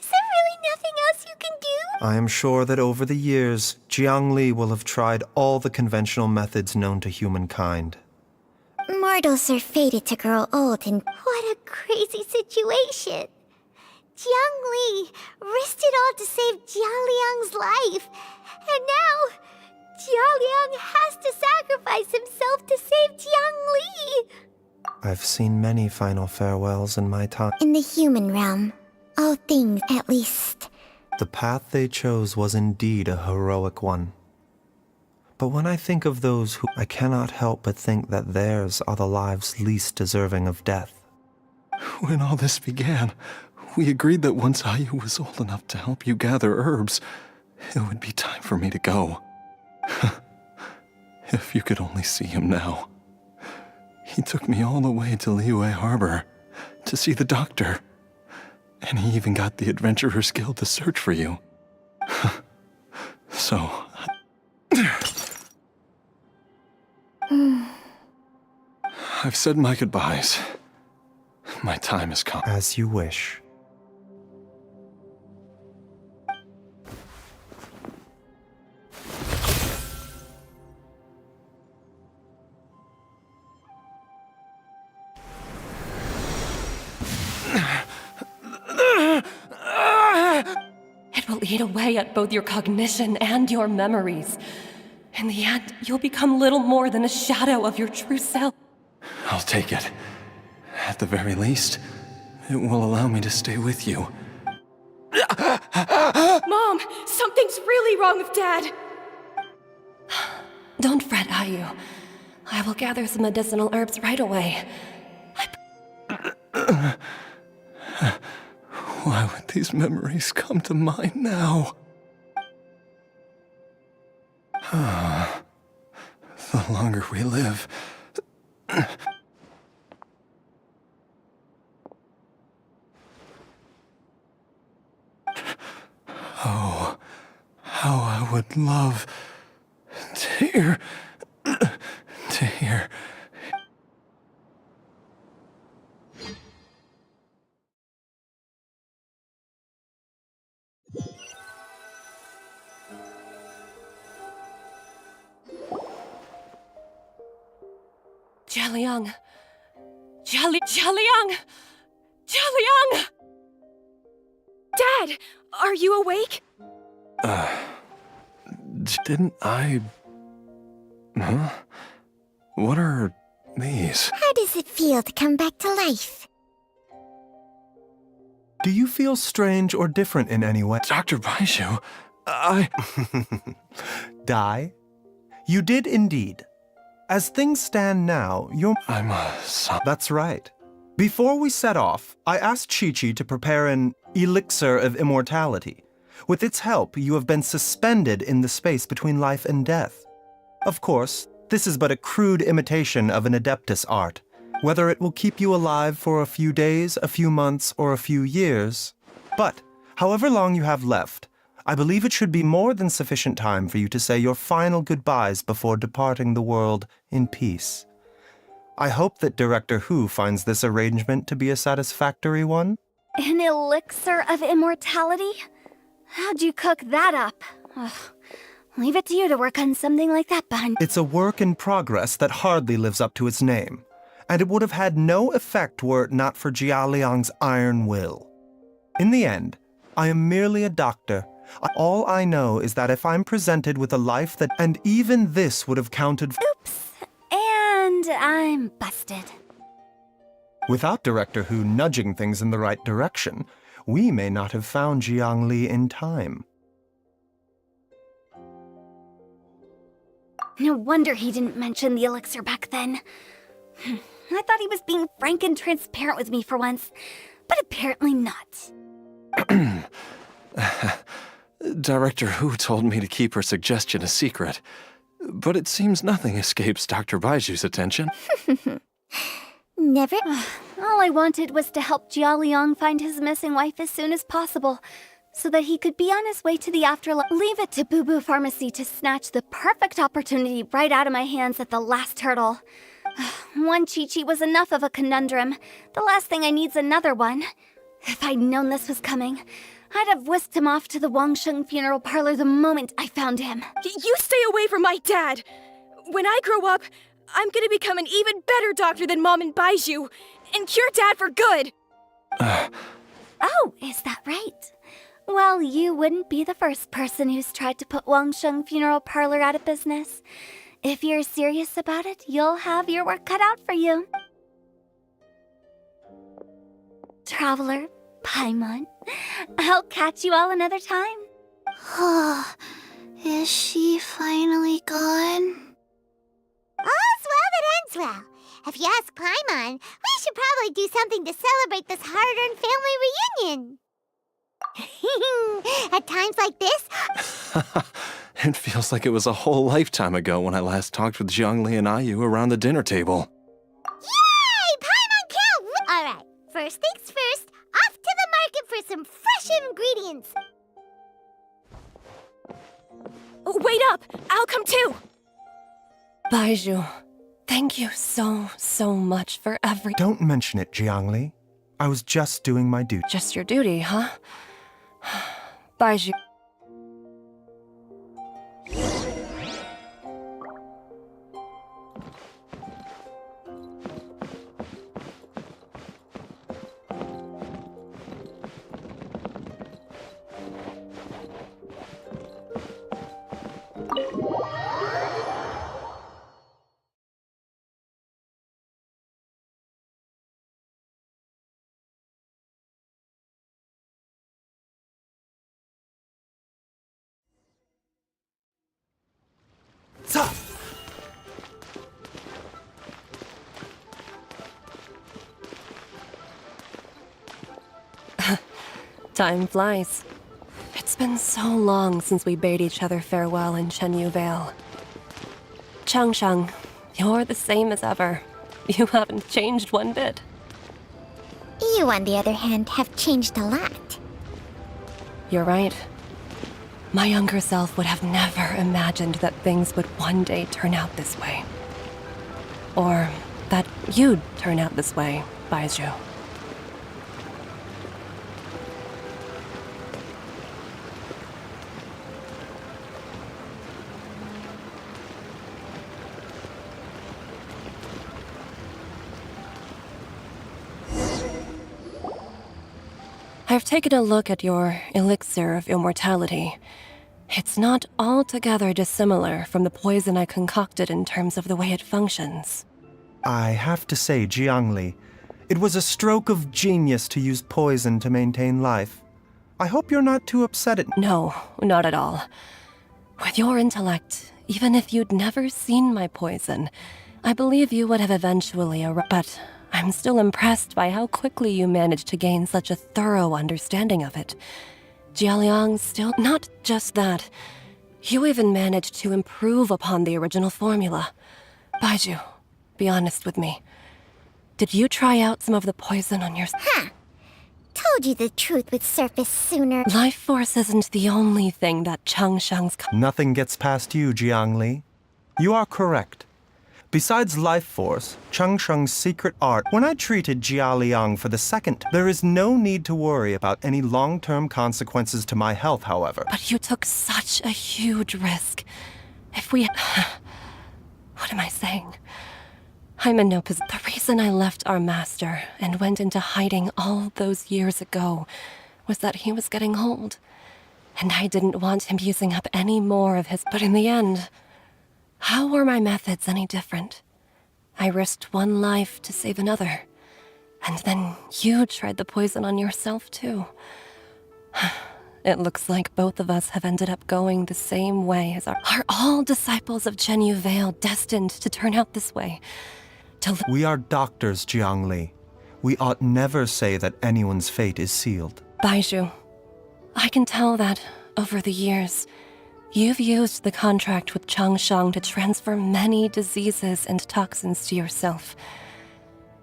Is there really nothing else you can do? I am sure that over the years, Jiang Li will have tried all the conventional methods known to humankind. Mortals are fated to grow old and... What a crazy situation. Jiang Li risked it all to save Jialiang's life. And now, Jialiang has to sacrifice himself to save Jiang Li. I've seen many final farewells in my time. In the human realm, all things, at least. The path they chose was indeed a heroic one. But when I think of those who... I cannot help but think that theirs are the lives least deserving of death. When all this began, we agreed that once Ayu was old enough to help you gather herbs, it would be time for me to go. If you could only see him now. He took me all the way to Liyue Harbor to see the doctor. And he even got the Adventurers Guild to search for you. So... I've said my goodbyes. My time has come. As you wish. It will eat away at both your cognition and your memories. In the end, you'll become little more than a shadow of your true self. I'll take it. At the very least, it will allow me to stay with you. Mom, something's really wrong with Dad. Don't fret, Ayu. I will gather some medicinal herbs right away. Why would these memories come to mind now? The longer we live... Oh, how I would love to hear... Jialiang! Jialiang! Jialiang! Dad, are you awake? Didn't I... Huh? What are these? How does it feel to come back to life? Do you feel strange or different in any way? Dr. Baizhu, I... Die? You did indeed. As things stand now, you're... I'm a son. That's right. Before we set off, I asked Chi-Chi to prepare an elixir of immortality. With its help, you have been suspended in the space between life and death. Of course, this is but a crude imitation of an Adeptus art. Whether it will keep you alive for a few days, a few months, or a few years. But, however long you have left, I believe it should be more than sufficient time for you to say your final goodbyes before departing the world in peace. I hope that Director Hu finds this arrangement to be a satisfactory one. An elixir of immortality? How'd you cook that up? Ugh. Leave it to you to work on something like that, Bun. It's a work in progress that hardly lives up to its name, and it would have had no effect were it not for Jialiang's iron will. In the end, I am merely a doctor. All I know is that if I'm presented with a life that... And even this would have counted... Oops. And I'm busted. Without Director Hu nudging things in the right direction, we may not have found Jiang Li in time. No wonder he didn't mention the elixir back then. I thought he was being frank and transparent with me for once, but apparently not. Director Hu told me to keep her suggestion a secret, but it seems nothing escapes Dr. Baiju's attention. Never. All I wanted was to help Jialiang find his missing wife as soon as possible, so that he could be on his way to the afterlife. Leave it to Boo Boo Pharmacy to snatch the perfect opportunity right out of my hands at the last hurdle. One Chi-Chi was enough of a conundrum. The last thing I need's another one. If I'd known this was coming, I'd have whisked him off to the Wangsheng funeral parlor the moment I found him. You stay away from my dad! When I grow up, I'm gonna become an even better doctor than Mom and Baizhu, and cure Dad for good! Oh, is that right? Well, you wouldn't be the first person who's tried to put Wangsheng funeral parlor out of business. If you're serious about it, you'll have your work cut out for you. Traveler, Paimon, I'll catch you all another time. Oh, is she finally gone? All's well that ends well. If you ask Paimon, we should probably do something to celebrate this hard-earned family reunion. At times like this... It feels like it was a whole lifetime ago when I last talked with Zhongli and Ayu around the dinner table. Yay! Paimon count! Alright, first things first, off to the market for some fresh ingredients. Wait up! I'll come too! Baizhu, thank you so much for every... Don't mention it, Jiangli. I was just doing my duty. Just your duty, huh? Baizhu... Time flies. It's been so long since we bade each other farewell in Chenyu Vale. Changshang, you're the same as ever. You haven't changed one bit. You, on the other hand, have changed a lot. You're right. My younger self would have never imagined that things would one day turn out this way. Or that you'd turn out this way, Baizhu. I've taken a look at your elixir of immortality. It's not altogether dissimilar from the poison I concocted in terms of the way it functions. I have to say, Jiangli, it was a stroke of genius to use poison to maintain life. I hope you're not too upset at— No, not at all. With your intellect, even if you'd never seen my poison, I believe you would have eventually But I'm still impressed by how quickly you managed to gain such a thorough understanding of it. Jialiang still— Not just that. You even managed to improve upon the original formula. Baizhu, be honest with me. Did you try out some of the poison on your— Huh. Told you the truth would surface sooner. Life force isn't the only thing that Changshang's— Nothing gets past you, Jiangli. You are correct. Besides life force, Changsheng's secret art— When I treated Jialiang for the second, there is no need to worry about any long-term consequences to my health, however. But you took such a huge risk. If we— What am I saying? I'm in no position. The reason I left our master and went into hiding all those years ago was that he was getting old. And I didn't want him using up any more of his— But in the end, how were my methods any different? I risked one life to save another. And then you tried the poison on yourself, too. It looks like both of us have ended up going the same way as Are all disciples of Chenyu Vale destined to turn out this way? We are doctors, Jiangli. We ought never say that anyone's fate is sealed. Baizhu, I can tell that, over the years, you've used the contract with Changshang to transfer many diseases and toxins to yourself.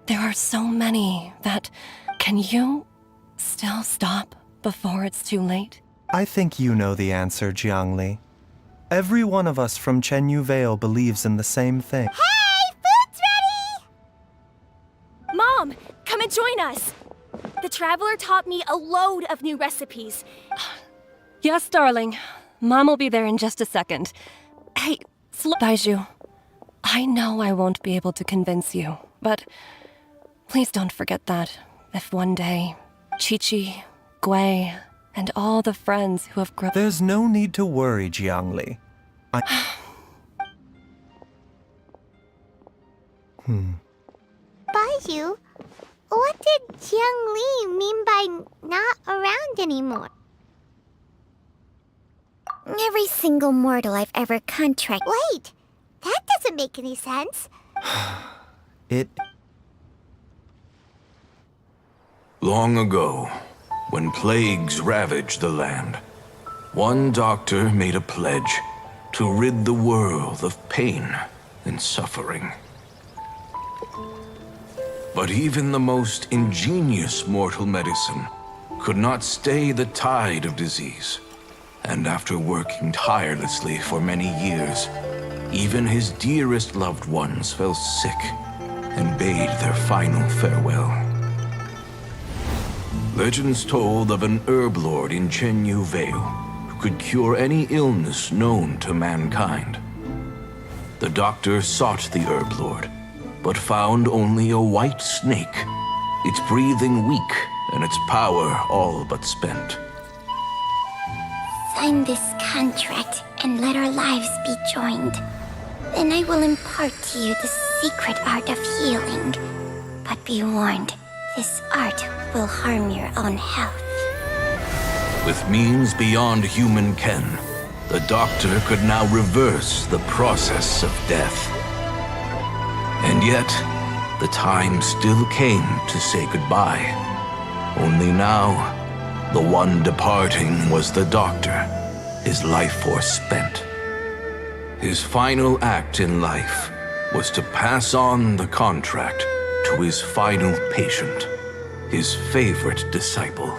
There are so many that— Can you still stop before it's too late? I think you know the answer, Jiangli. Every one of us from Chenyu Vale believes in the same thing. Hey, food's ready! Mom, come and join us. The Traveler taught me a load of new recipes. Yes, darling. Mom will be there in just a second. Hey, Baizhu, I know I won't be able to convince you, but please don't forget that if one day Chi-Chi, Gui, and all the friends who have grown— There's no need to worry, Jiangli. Baizhu, what did Jiang Li mean by not around anymore? Every single mortal I've ever contracted— Wait, that doesn't make any sense. Long ago, when plagues ravaged the land, one doctor made a pledge to rid the world of pain and suffering. But even the most ingenious mortal medicine could not stay the tide of disease. And after working tirelessly for many years, even his dearest loved ones fell sick and bade their final farewell. Legends told of an herb lord in Chenyu Vale who could cure any illness known to mankind. The doctor sought the herb lord, but found only a white snake, its breathing weak and its power all but spent. Sign this contract and let our lives be joined. Then I will impart to you the secret art of healing. But be warned, this art will harm your own health. With means beyond human ken, the doctor could now reverse the process of death. And yet, the time still came to say goodbye. Only now, The one departing was the doctor, his life force spent. His final act in life was to pass on the contract to his final patient, his favorite disciple.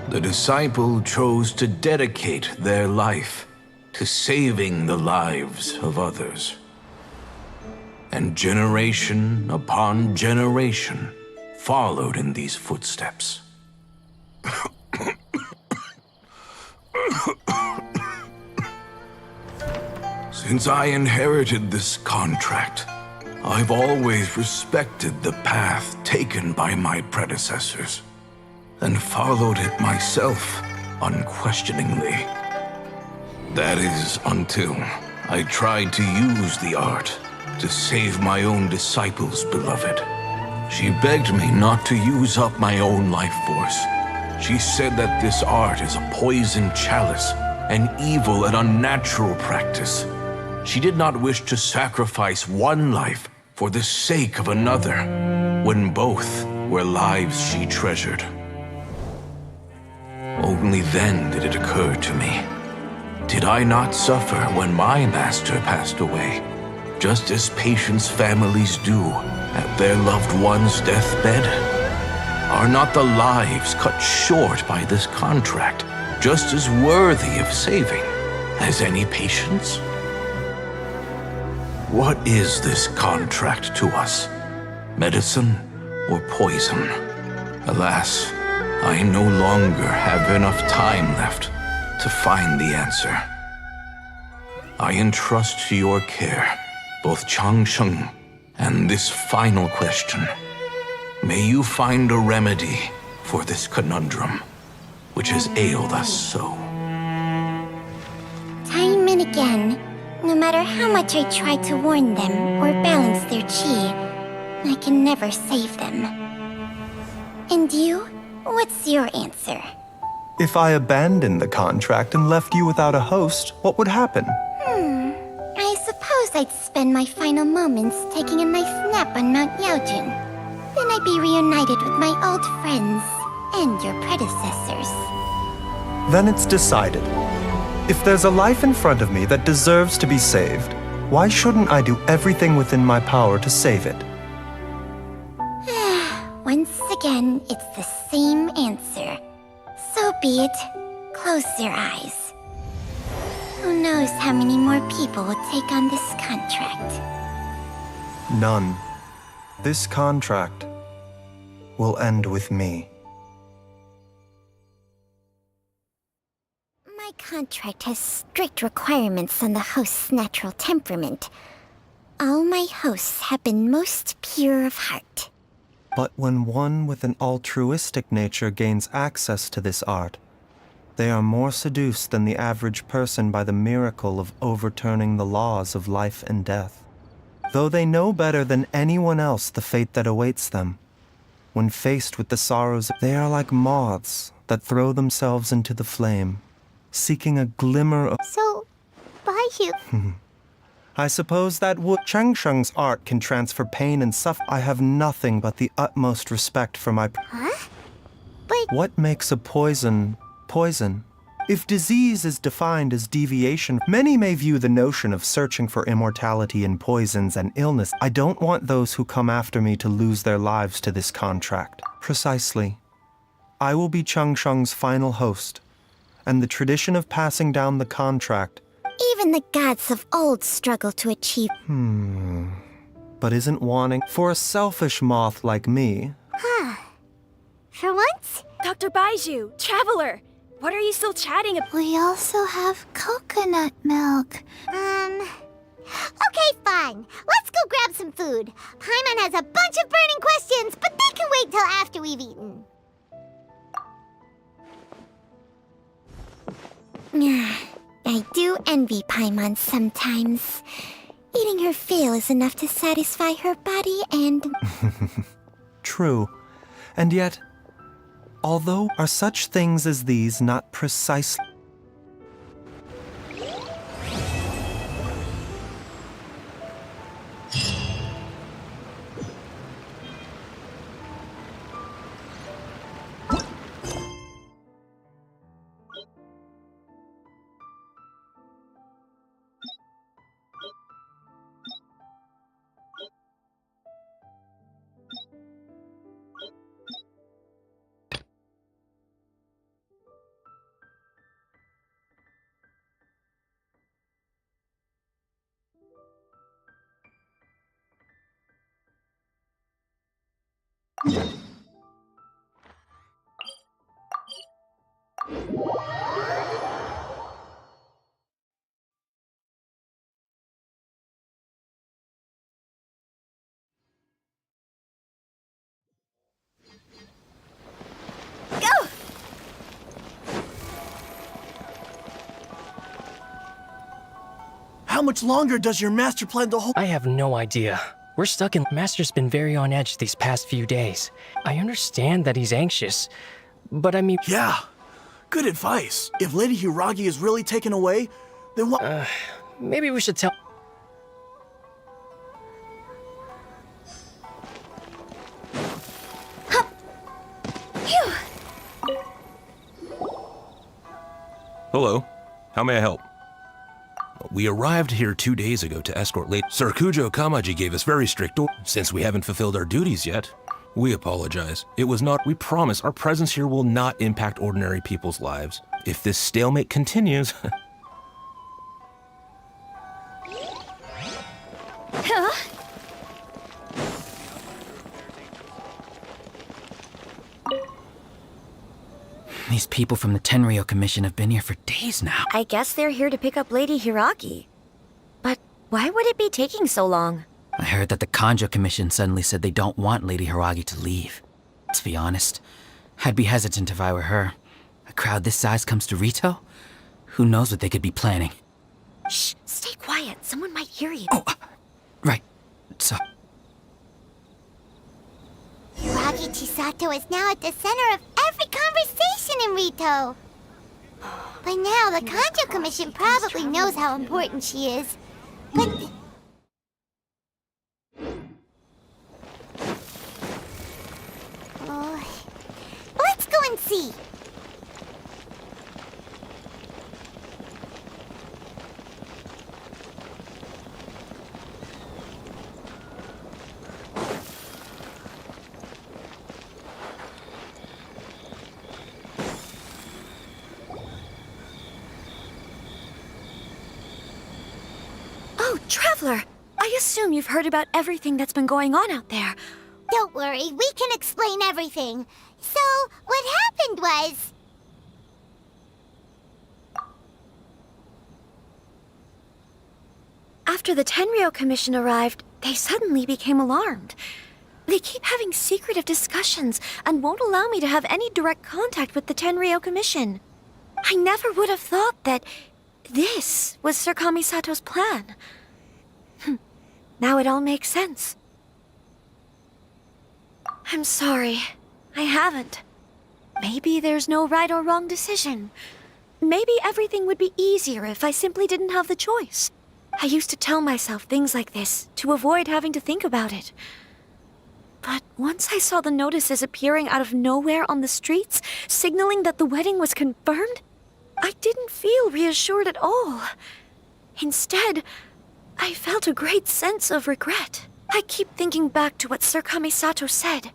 The disciple chose to dedicate their life to saving the lives of others. And generation upon generation followed in these footsteps. Since I inherited this contract, I've always respected the path taken by my predecessors and followed it myself unquestioningly. That is until I tried to use the art to save my own disciple's beloved. She begged me not to use up my own life force. She said that this art is a poison chalice, an evil and unnatural practice. She did not wish to sacrifice one life for the sake of another, when both were lives she treasured. Only then did it occur to me. Did I not suffer when my master passed away, just as patients' families do at their loved one's deathbed? Are not the lives cut short by this contract just as worthy of saving as any patients? What is this contract to us? Medicine or poison? Alas, I no longer have enough time left to find the answer. I entrust to your care both Changsheng and this final question. May you find a remedy for this conundrum, which has ailed us so. Time and again, no matter how much I try to warn them or balance their chi, I can never save them. And you? What's your answer? If I abandoned the contract and left you without a host, what would happen? I suppose I'd spend my final moments taking a nice nap on Mount Yaojun. Then I'd be reunited with my old friends and your predecessors. Then it's decided. If there's a life in front of me that deserves to be saved, why shouldn't I do everything within my power to save it? Once again, it's the same answer. So be it. Close your eyes. Who knows how many more people will take on this contract? None. This contract will end with me. My contract has strict requirements on the host's natural temperament. All my hosts have been most pure of heart. But when one with an altruistic nature gains access to this art, they are more seduced than the average person by the miracle of overturning the laws of life and death. Though they know better than anyone else the fate that awaits them, when faced with the sorrows, they are like moths that throw themselves into the flame, seeking a glimmer of... So, Baiju... I suppose that Changsheng's art can transfer pain and suffering. I have nothing but the utmost respect for my... Huh? But... What makes a poison poison? If disease is defined as deviation, many may view the notion of searching for immortality in poisons and illness. I don't want those who come after me to lose their lives to this contract. Precisely. I will be Changsheng's final host, and the tradition of passing down the contract... Even the gods of old struggle to achieve... But isn't wanting... For a selfish moth like me... For once? Dr. Baiju, Traveler, what are you still chatting about? We also have coconut milk. Okay, fine. Let's go grab some food. Paimon has a bunch of burning questions, but they can wait till after we've eaten. I do envy Paimon sometimes. Eating her fill is enough to satisfy her body and... True. And yet, although are such things as these not precisely... Go! How much longer does your master plan to hold? I have no idea. We're stuck in. Master's been very on edge these past few days. I understand that he's anxious, but I mean. Yeah, good advice. If Lady Hiragi is really taken away, then what? Maybe we should tell. Hello. How may I help? We arrived here 2 days ago to escort Lady Sir Kujo Kamaji gave us very strict orders. Since we haven't fulfilled our duties yet, we apologize. It was not. We promise our presence here will not impact ordinary people's lives. If this stalemate continues. These people from the Tenryo Commission have been here for days now. I guess they're here to pick up Lady Hiragi. But why would it be taking so long? I heard that the Kanjo Commission suddenly said they don't want Lady Hiragi to leave. To be honest, I'd be hesitant if I were her. A crowd this size comes to Rito? Who knows what they could be planning? Shh, stay quiet. Someone might hear you. Oh, right. So... Hiragi Chisato is now at the center of every conversation in Rito. By now, the Kanjo Commission probably knows how important she is. But... let's go and see. Oh, Traveler! I assume you've heard about everything that's been going on out there. Don't worry, we can explain everything. So, what happened was... After the Tenryo Commission arrived, they suddenly became alarmed. They keep having secretive discussions and won't allow me to have any direct contact with the Tenryo Commission. I never would have thought that this was Sir Kamisato's plan. Now it all makes sense. I'm sorry. I haven't. Maybe there's no right or wrong decision. Maybe everything would be easier if I simply didn't have the choice. I used to tell myself things like this to avoid having to think about it. But once I saw the notices appearing out of nowhere on the streets, signaling that the wedding was confirmed, I didn't feel reassured at all. Instead, I felt a great sense of regret. I keep thinking back to what Sir Kamisato said.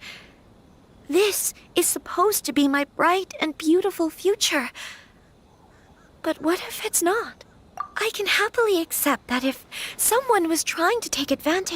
This is supposed to be my bright and beautiful future. But what if it's not? I can happily accept that if someone was trying to take advantage